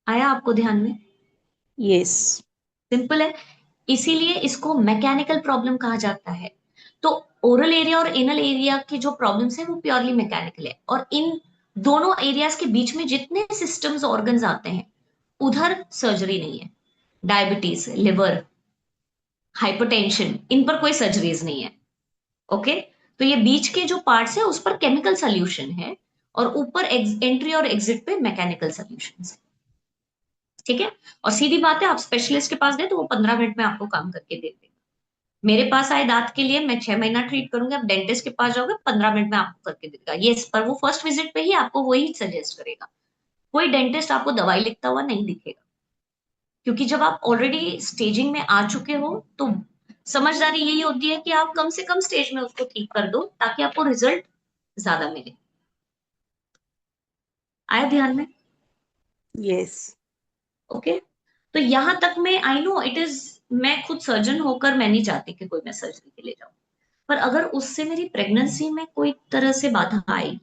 आया आपको ध्यान में? यस। सिंपल है। इसीलिए इसको मैकेनिकल प्रॉब्लम कहा जाता है। तो ओरल एरिया और एनल एरिया की जो प्रॉब्लम्स है वो प्योरली मैकेनिकल है, और इन दोनों एरियाज के बीच में जितने सिस्टम्स ऑर्गन्स आते हैं उधर सर्जरी नहीं है। डायबिटीज, लिवर, हाइपरटेंशन, इन पर कोई सर्जरीज नहीं है। ओके। तो ये बीच के जो पार्ट्स है उस पर केमिकल सोल्यूशन है, और ऊपर एंट्री और एग्जिट पे मैकेनिकल सोल्यूशन है। ठीक है। और सीधी बात है, आप स्पेशलिस्ट के पास गए तो वो 15 मिनट में आपको काम करके दे देगा। मेरे पास आए दांत के लिए, मैं 6 महीना ट्रीट करूंगी, आप डेंटिस्ट के पास जाओगे 15 मिनट में आपको करके देगा ये, पर वो फर्स्ट विजिट पे ही आपको वही सजेस्ट करेगा। कोई डेंटिस्ट आपको दवाई लिखता हुआ नहीं दिखेगा, क्योंकि जब आप ऑलरेडी स्टेजिंग में आ चुके हो तो समझदारी यही होती है कि आप कम से कम स्टेज में उसको ठीक कर दो ताकि आपको रिजल्ट ज्यादा मिले। आया ध्यान में? यस। ओके। तो यहां तक में आई नो इट इज, मैं खुद सर्जन होकर मैं नहीं चाहती कि कोई मैं सर्जरी के लिए जाऊं, पर अगर उससे मेरी प्रेगनेंसी में कोई तरह से बाधा आई,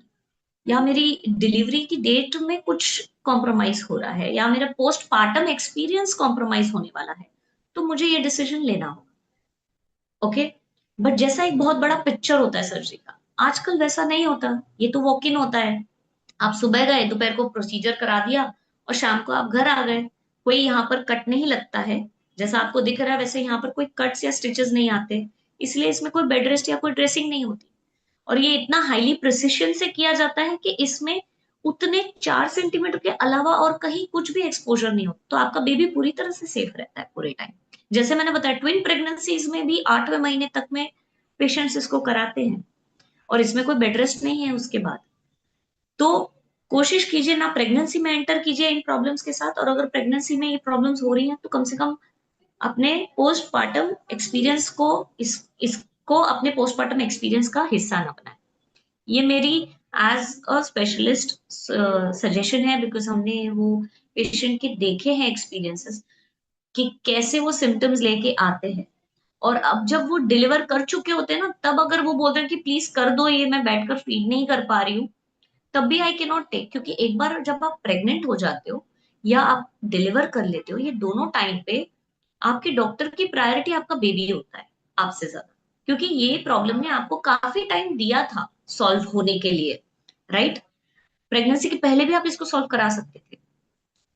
या मेरी डिलीवरी की डेट में कुछ कॉम्प्रोमाइज हो रहा है, या मेरा पोस्ट पार्टम एक्सपीरियंस कॉम्प्रोमाइज होने वाला है, तो मुझे ये डिसीजन लेना होगा। ओके। बट जैसा एक बहुत बड़ा पिक्चर होता है सर्जरी का, आजकल वैसा नहीं होता। ये तो वॉक इन होता है, आप सुबह गए, दोपहर को प्रोसीजर करा दिया और शाम को आप घर आ गए। कोई यहाँ पर कट नहीं लगता है, जैसा आपको दिख रहा है वैसे यहाँ पर कोई कट्स या स्टिचेस नहीं आते, इसलिए इसमें कोई बेड रेस्ट या कोई ड्रेसिंग नहीं होती। और ये इतना हाईली प्रिसिशन से किया जाता है कि इसमें उतने 4 सेंटीमीटर के अलावा और कहीं कुछ भी एक्सपोजर नहीं होता, तो आपका बेबी पूरी तरह से सेफ रहता है पूरे टाइम। जैसे मैंने बताया, ट्विन प्रेगनेंसीज में भी 8वें महीने तक में पेशेंट्स इसको कराते हैं और इसमें कोई बेड रेस्ट नहीं है उसके बाद। तो कोशिश कीजिए ना प्रेगनेंसी में एंटर कीजिए इन प्रॉब्लम्स के साथ, और अगर प्रेगनेंसी में ये प्रॉब्लम्स हो रही हैं तो कम से कम अपने पोस्टपार्टम एक्सपीरियंस को इसको अपने पोस्टपार्टम एक्सपीरियंस का हिस्सा ना बनाए। ये मेरी एज अ स्पेशलिस्ट सजेशन है, बिकॉज हमने वो पेशेंट के देखे हैं एक्सपीरियंसेस कि कैसे वो सिम्टम्स लेके आते हैं, और अब जब वो डिलीवर कर चुके होते हैं ना, तब अगर वो बोलते हैं कि प्लीज कर दो ये, मैं बैठकर फीड नहीं कर पा रही हूँ, तब भी आई के नॉट टेक। क्योंकि एक बार जब आप प्रेग्नेंट हो जाते हो या आप डिलीवर कर लेते हो, ये दोनों टाइम पे आपके डॉक्टर की प्रायोरिटी आपका बेबी होता है आपसे ज्यादा, क्योंकि ये प्रॉब्लम ने आपको काफी टाइम दिया था सॉल्व होने के लिए, राइट। प्रेगनेंसी के पहले भी आप इसको सॉल्व करा सकते थे,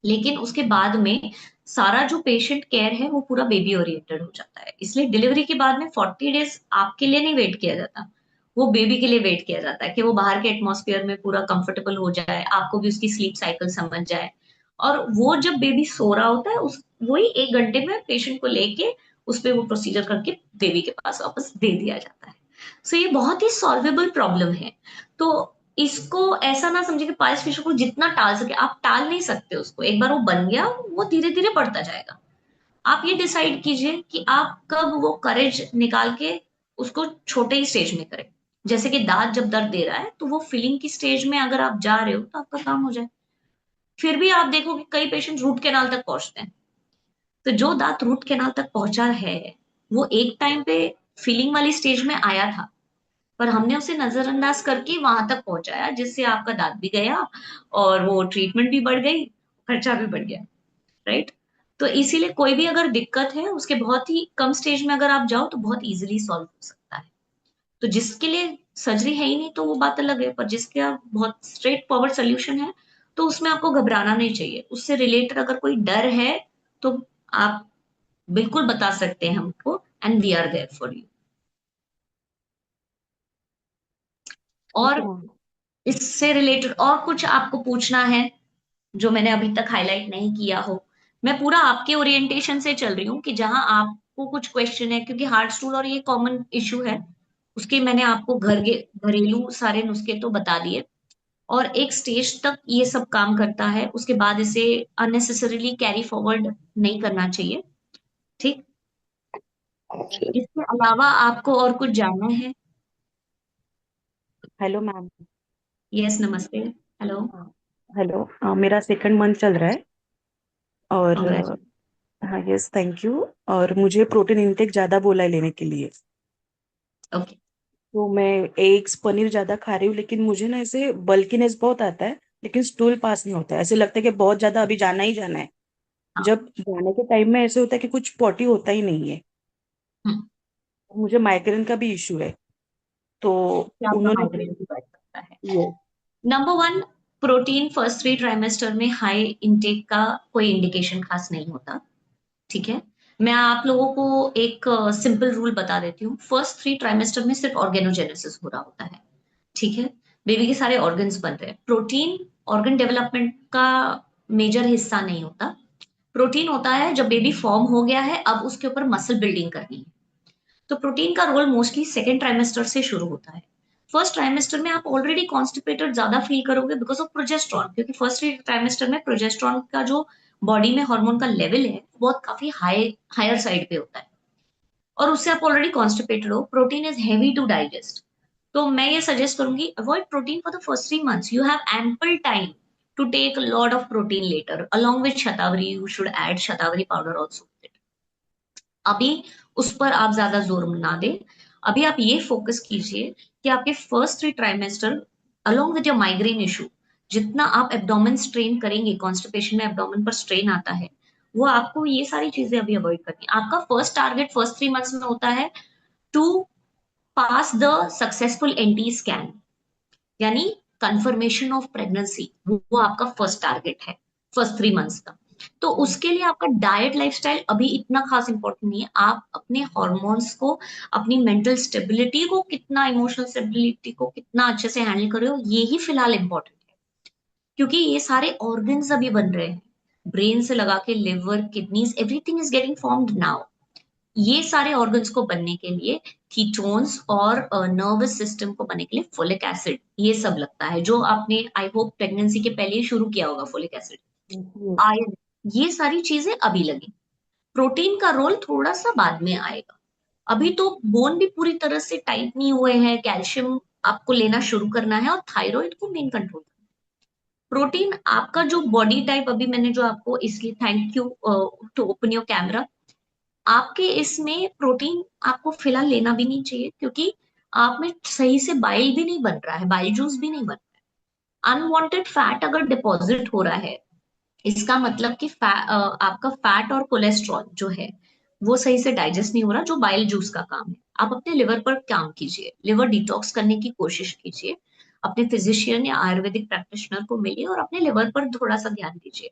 लेकिन उसके बाद में सारा जो पेशेंट केयर है वो पूरा बेबी ओरिएंटेड हो जाता है। इसलिए डिलीवरी के बाद में 40 डेज आपके लिए नहीं वेट किया जाता, वो बेबी के लिए वेट किया जाता है कि वो बाहर के एटमॉस्फेयर में पूरा कंफर्टेबल हो जाए, आपको भी उसकी स्लीप साइकिल समझ जाए। और वो जब बेबी सो रहा होता है, उस वही 1 घंटे में पेशेंट को लेके उस पर वो प्रोसीजर करके बेबी के पास वापस दे दिया जाता है। सो ये बहुत ही सॉल्वेबल प्रॉब्लम है। तो इसको ऐसा ना समझे कि पायस फिशर को जितना टाल सके, आप टाल नहीं सकते उसको। एक बार वो बन गया, वो धीरे धीरे बढ़ता जाएगा। आप ये डिसाइड कीजिए कि आप कब वो करेज निकाल के उसको छोटे ही स्टेज में करें। जैसे कि दांत जब दर्द दे रहा है तो वो फिलिंग की स्टेज में अगर आप जा रहे हो तो आपका काम हो जाए। फिर भी आप देखो कि कई पेशेंट रूट कैनाल तक पहुंचते हैं, तो जो दांत रूट कैनाल तक पहुंचा है वो एक टाइम पे फीलिंग वाली स्टेज में आया था, पर हमने उसे नजरअंदाज करके वहां तक पहुंचाया जिससे आपका दांत भी गया और वो ट्रीटमेंट भी बढ़ गई, खर्चा भी बढ़ गया, राइट। तो इसीलिए कोई भी अगर दिक्कत है उसके बहुत ही कम स्टेज में अगर आप जाओ तो बहुत इजीली सॉल्व हो सकता है। तो जिसके लिए सर्जरी है ही नहीं तो वो बात अलग है, पर जिसके आप बहुत स्ट्रेट फॉरवर्ड सोल्यूशन है तो उसमें आपको घबराना नहीं चाहिए। उससे रिलेटेड अगर कोई डर है तो आप बिल्कुल बता सकते हैं हमको, and we are there for you. ठीक और है मैम। इससे रिलेटेड और कुछ आपको पूछना है जो मैंने अभी तक हाईलाइट नहीं किया हो? मैं पूरा आपके ओरिएंटेशन से चल रही हूँ कि जहां आपको कुछ क्वेश्चन है, क्योंकि हार्ट स्टूल और ये कॉमन इश्यू है, उसके मैंने आपको घरेलू सारे नुस्खे तो बता दिए। और एक स्टेज तक ये सब काम करता है, उसके बाद इसे अननेसेसरीली कैरी फॉरवर्ड नहीं करना चाहिए, ठीक। इसके अलावा आपको और कुछ जानना है? Hello ma'am. यस, नमस्ते, हेलो। हेलो, मेरा सेकंड मंथ चल रहा है और कांग्रेचुलेशन। हाँ, यस, थैंक यू। और मुझे प्रोटीन इंटेक ज़्यादा बोला है लेने के लिए। ओके। तो मैं एग्स पनीर ज़्यादा खा रही हूँ, लेकिन मुझे ना ऐसे बल्कीनेस बहुत आता है, लेकिन स्टूल पास नहीं होता है। ऐसे लगता है कि बहुत ज़्यादा अभी जाना ही जाना है। हाँ। जब जाने के टाइम में ऐसे होता है कि कुछ पॉटी होता ही नहीं है। हम्म। मुझे माइग्रेन का भी इशू है। तो क्या आपका उन्होंने माइग्रेन भी बढ़ सकता है? ये number one, protein first 3 trimester में हाई इंटेक का कोई इंडिकेशन खास नहीं होता, ठीक है। मैं आप लोगों को एक सिंपल रूल बता देती हूँ। फर्स्ट 3 ट्राइमेस्टर में सिर्फ ऑर्गेनोजेनेसिस हो रहा होता है, ठीक है। बेबी के सारे ऑर्गन्स बन रहे हैं। प्रोटीन ऑर्गन डेवलपमेंट का मेजर हिस्सा नहीं होता। प्रोटीन होता है जब बेबी फॉर्म हो गया है, अब उसके ऊपर मसल बिल्डिंग करनी है। तो प्रोटीन का रोल मोस्टली सेकेंड ट्राइमेस्टर से शुरू होता है। फर्स्ट ट्राइमेस्टर में आप ऑलरेडी कॉन्स्टिपेटेड ज्यादा फील करोगे बिकॉज ऑफ प्रोजेस्ट्रॉन, क्योंकि फर्स्ट ट्राइमेस्टर में प्रोजेस्ट्रॉन का जो बॉडी में हार्मोन का लेवल है बहुत काफी हायर साइड पे होता है, और उससे आप ऑलरेडी कॉन्स्टिपेटेड हो। Protein is heavy to digest, तो मैं ये सजेस्ट करूंगी avoid protein for the first 3 months. You have ample time to take lot of protein later along with shatavari. You should add shatavari powder also with it. अभी उस पर आप ज्यादा जोर ना दें। अभी आप ये फोकस कीजिए कि आपके first 3 trimester along with your migraine issue, जितना आप एब्डोमेन स्ट्रेन करेंगे, कॉन्स्टिपेशन में एब्डोमेन पर स्ट्रेन आता है, वो आपको ये सारी चीजें अभी अवॉइड करनी है। आपका फर्स्ट टारगेट फर्स्ट 3 मंथ्स में होता है to pass the successful NT scan, यानी कंफर्मेशन ऑफ प्रेगनेंसी, वो आपका फर्स्ट टारगेट है फर्स्ट 3 मंथ्स का। तो उसके लिए आपका डाइट लाइफस्टाइल अभी इतना खास इंपॉर्टेंट नहीं है। आप अपने हॉर्मोन्स को, अपनी मेंटल स्टेबिलिटी को कितना, इमोशनल स्टेबिलिटी को कितना अच्छे से हैंडल कर रहे हो, ये ही फिलहाल इंपॉर्टेंट है। क्योंकि ये सारे ऑर्गन्स अभी बन रहे हैं, ब्रेन से लगा के liver, kidneys, everything is getting formed now. ये सारे ऑर्गन्स को बनने के लिए कीटोन्स और नर्वस सिस्टम को बनने के लिए फोलिक एसिड, ये सब लगता है, जो आपने आई होप प्रेगनेंसी के पहले ही शुरू किया होगा, फोलिक एसिड, आयरन, ये सारी चीजें अभी लगी। प्रोटीन का रोल थोड़ा सा बाद में आएगा। अभी तो बोन भी पूरी तरह से टाइट नहीं हुए हैं, कैल्शियम आपको लेना शुरू करना है और थायराइड को मेन कंट्रोल करना है। प्रोटीन आपका जो बॉडी टाइप, अभी मैंने जो आपको, इसलिए thank you to open your camera, आपके इसमें प्रोटीन आपको फिलहाल लेना भी नहीं चाहिए, क्योंकि आप में सही से बाइल भी नहीं बन रहा है, बाइल जूस भी नहीं बन रहा है। अनवांटेड फैट अगर डिपॉजिट हो रहा है, इसका मतलब कि आपका फैट और कोलेस्ट्रॉल जो है वो सही से डाइजेस्ट नहीं हो रहा, जो बाइल जूस का काम है। आप अपने लिवर पर काम कीजिए, लिवर डिटॉक्स करने की कोशिश कीजिए, अपने फिजिशियन या आयुर्वेदिक प्रैक्टिशनर को मिलिए और अपने लिवर पर थोड़ा सा ध्यान दीजिए।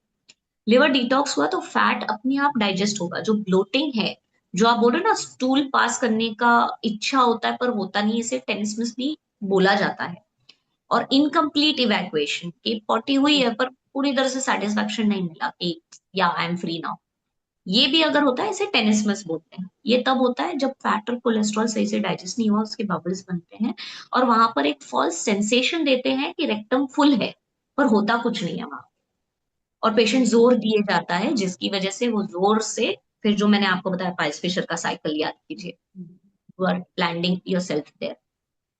लिवर डिटॉक्स हुआ तो फैट अपने आप डाइजेस्ट होगा। जो ब्लोटिंग है, जो आप बोल रहे हो ना, स्टूल पास करने का इच्छा होता है पर होता नहीं, इसे टेनिस में भी बोला जाता है। और इनकम्प्लीट इवैक्यूएशन, की पॉटी हुई है पर पूरी तरह से सेटिस्फेक्शन नहीं मिला कि या आई एम फ्री नाउ, ये भी अगर होता है, इसे टेनिसमस बोलते हैं। ये तब होता है जब फैट और कोलेस्ट्रॉल सही से डाइजेस्ट नहीं हुआ, उसके बबल्स बनते हैं और वहां पर एक फॉल्स सेंसेशन देते हैं कि रेक्टम फुल है, पर होता कुछ नहीं है वहां। और पेशेंट जोर दिए जाता है, जिसकी वजह से वो जोर से, फिर जो मैंने आपको बताया पाइस फिशर का साइकिल याद कीजिए, you are landing yourself there.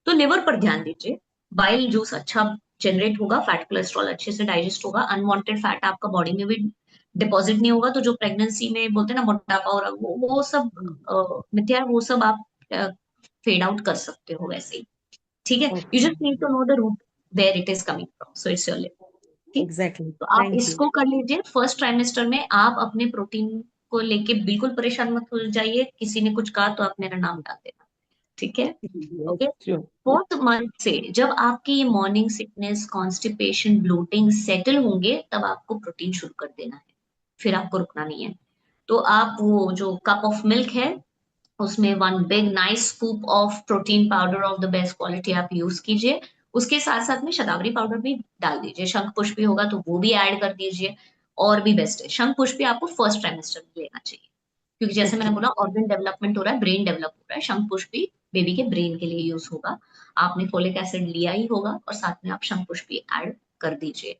तो लिवर पर ध्यान दीजिए, बाइल जूस अच्छा जनरेट होगा, फैट कोलेस्ट्रॉल अच्छे से डाइजेस्ट होगा, अनवांटेड फैट आपका बॉडी में भी डिपॉजिट नहीं होगा। तो जो प्रेगनेंसी में बोलते हैं ना मोटापा और वो सब मिथ्या है, वो सब आप फेड आउट कर सकते हो वैसे ही। ठीक है, you just need to know the root where it is coming from, so it's your liver. ठीक, एग्जैक्टली, तो आप थैंक यू। इसको कर लीजिए। फर्स्ट ट्राइमेस्टर में आप अपने प्रोटीन को लेके बिल्कुल परेशान मत हो जाइए, किसी ने कुछ कहा तो आप मेरा नाम डाल देना, ठीक है? ओके। श्योर। फोर्थ मंथ से जब आपकी ये morning sickness, constipation, bloating settle होंगे, तब आपको प्रोटीन शुरू कर देना है, फिर आपको रुकना नहीं है। तो आप वो जो कप ऑफ मिल्क है, उसमें 1 big nice scoop of protein powder of the best quality आप यूज कीजिए। उसके साथ साथ में शतावरी पाउडर भी डाल दीजिए, शंख पुष्प भी होगा तो वो भी ऐड कर दीजिए, और भी बेस्ट है। शंख पुष्प भी आपको फर्स्ट ट्राइमेस्टर में लेना चाहिए, क्योंकि जैसे मैंने ओके। बोला ऑर्गन डेवलपमेंट हो रहा है, ब्रेन डेवलप हो रहा है। शंख पुष्प भी बेबी के ब्रेन के लिए यूज होगा। आपने फोलिक एसिड लिया ही होगा और साथ में आप शंख पुष्प भी ऐड कर दीजिए।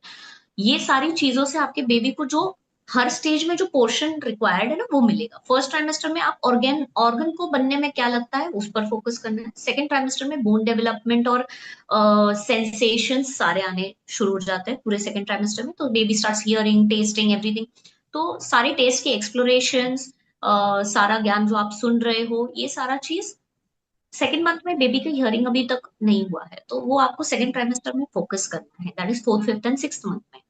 ये सारी चीजों से आपके बेबी को जो हर स्टेज में जो पोर्शन रिक्वायर्ड है ना, वो मिलेगा। फर्स्ट ट्राइमेस्टर में आप ऑर्गन ऑर्गन को बनने में क्या लगता है उस पर फोकस करना है। सेकंड ट्राइमेस्टर में बोन डेवलपमेंट और सेंसेशन सारे आने शुरू हो जाते हैं पूरे सेकंड ट्राइमेस्टर में। तो baby starts hearing, testing, everything. तो सारे टेस्ट के एक्सप्लोरेशन, सारा ज्ञान जो आप सुन रहे हो, ये सारा चीज सेकंड मंथ में बेबी का हियरिंग अभी तक नहीं हुआ है, तो वो आपको सेकंड ट्राइमेस्टर में फोकस करना है, that is fourth, fifth and sixth month में।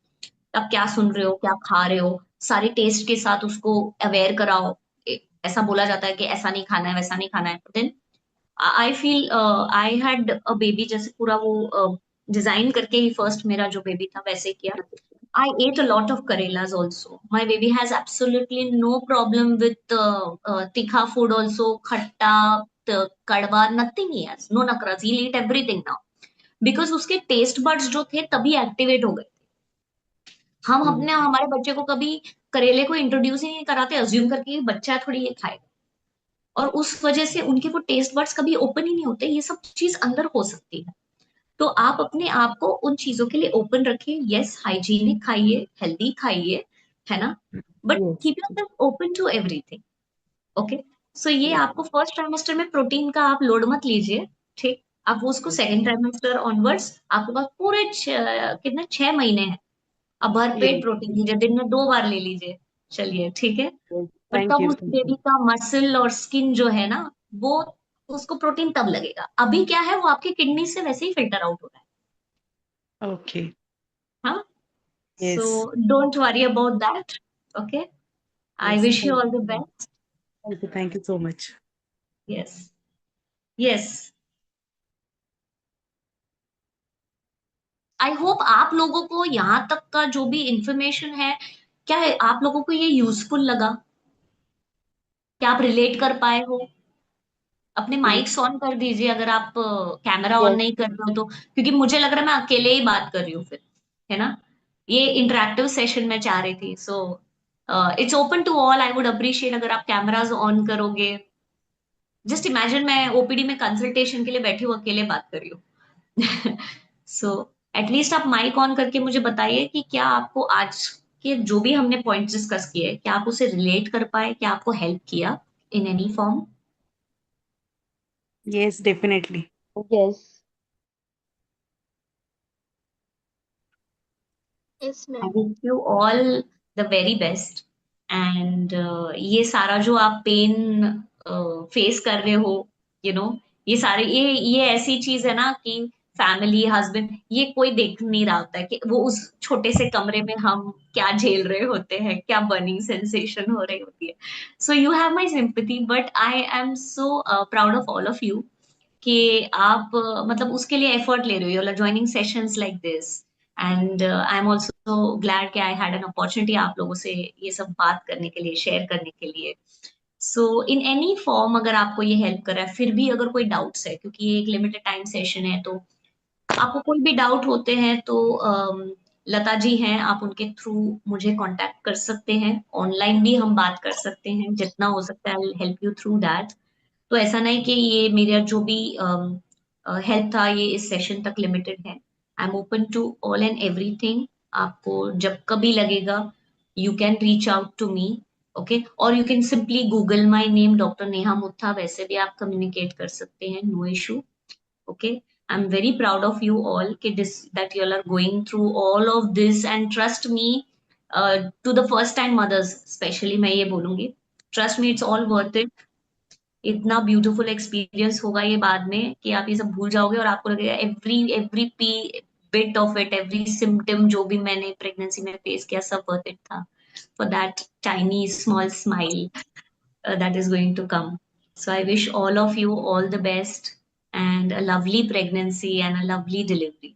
आप क्या सुन रहे हो, क्या खा रहे हो, सारे टेस्ट के साथ उसको अवेयर कराओ। ऐसा बोला जाता है कि ऐसा नहीं खाना है, वैसा नहीं खाना है, then I feel I had a baby, जैसे पूरा वो डिजाइन करके ही फर्स्ट मेरा जो बेबी था वैसे किया। I ate a lot of Karelas also. My baby has absolutely no problem with tikha food also, khatta, kadwa, nothing he has. No nakras. He'll eat everything now. Because उसके taste buds जो थे तभी activate हो गए। हम अपने हमारे बच्चे को कभी करेले को इंट्रोड्यूस ही नहीं कराते, अज्यूम करके ये बच्चा है, थोड़ी ये खाएगा। और उस वजह से उनके वो टेस्ट बड्स कभी ओपन ही नहीं होते। ये सब चीज अंदर हो सकती है। तो आप अपने आप को उन चीजों के लिए ओपन रखिए। यस, हाइजीनिक खाइए, हेल्दी खाइए, है ना, but keep yourself open to everything. Okay. So ये आपको फर्स्ट ट्राइमेस्टर में प्रोटीन का आप लोड मत लीजिए, ठीक। आप वो उसको सेकंड ट्राइमेस्टर ऑनवर्ड्स, आपके पास पूरे कितने 6 महीने हैं। अब भरपेट प्रोटीन लीजिए, दिन में 2 बार ले लीजिए, चलिए ठीक है। पर थैंक तब यू, उस थैंक बेबी का मसल और स्किन जो है ना, वो उसको प्रोटीन तब लगेगा। अभी क्या है, वो आपकी किडनी से वैसे ही फिल्टर आउट हो रहा यू। ओके। है। हाँ, yes. so don't worry about that. Okay, I yes, wish you all the best. Thank you so much. Yes, yes. I hope आप लोगों को यहाँ तक का जो भी इंफॉर्मेशन है, क्या है आप लोगों को ये यूजफुल लगा? क्या आप रिलेट कर पाए हो? अपने माइक्स ऑन कर दीजिए अगर आप कैमरा ऑन यस। नहीं कर रहे हो तो, क्योंकि मुझे लग रहा है मैं अकेले ही बात कर रही हूँ फिर, है ना? ये इंटरेक्टिव सेशन में चाह रही थी, so it's open to all. I would appreciate अगर आप कैमराज ऑन करोगे। जस्ट इमेजिन मैं ओपीडी में कंसल्टेशन के लिए बैठी हूँ, अकेले बात कर रही हूँ। सो एटलीस्ट आप माइक ऑन करके मुझे बताइए कि क्या आपको आज के जो भी हमने पॉइंट्स डिस्कस किए, क्या आप उसे रिलेट कर पाए, क्या आपको हेल्प किया in any form? Yes, definitely. Yes. Yes I ma'am. Wish you all the very best. And ये सारा जो आप पेन फेस कर रहे हो, यू नो, ये सारे ये ऐसी चीज है ना कि फैमिली, हस्बैंड, ये कोई देख नहीं रहा होता है कि वो उस छोटे से कमरे में हम क्या झेल रहे होते हैं, क्या बर्निंग सेंसेशन हो रही होती है। So you have my sympathy, but I am so proud of all of you कि आप मतलब उसके लिए एफर्ट ले रहे हो, you joining sessions like this. And I am also glad कि आई हैड एन अपॉर्चुनिटी आप लोगों से ये सब बात करने के लिए, शेयर करने के लिए। सो इन एनी फॉर्म अगर आपको ये हेल्प कर रहा है, फिर भी अगर कोई डाउट्स है, क्योंकि ये एक लिमिटेड टाइम सेशन है, तो आपको कोई भी डाउट होते हैं तो लता जी हैं, आप उनके थ्रू मुझे कांटेक्ट कर सकते हैं। ऑनलाइन भी हम बात कर सकते हैं, जितना हो सकता है I help you through that. तो ऐसा नहीं कि ये मेरा जो भी हेल्प था ये इस सेशन तक लिमिटेड है। I am open to all and everything. आपको जब कभी लगेगा, you can reach out to me. Okay, और you can simply Google my name, doctor Neha Muttha, वैसे भी आप कम्युनिकेट कर सकते हैं, no issue. Okay, I am very proud of you all कि this that you are going through all of this, and trust me, to the first time mothers specially मैं ये बोलूंगी, trust me, it's all worth it. इतना beautiful experience होगा ये बाद में कि आप ये सब भूल जाओगे और आपको लगेगा every every P bit of it, every symptom जो भी मैंने प्रेगनेंसी में फेस किया, सब वर्थ इट था for that tiny small smile that is going to come. So I wish all of you all the best and a lovely pregnancy and a lovely delivery.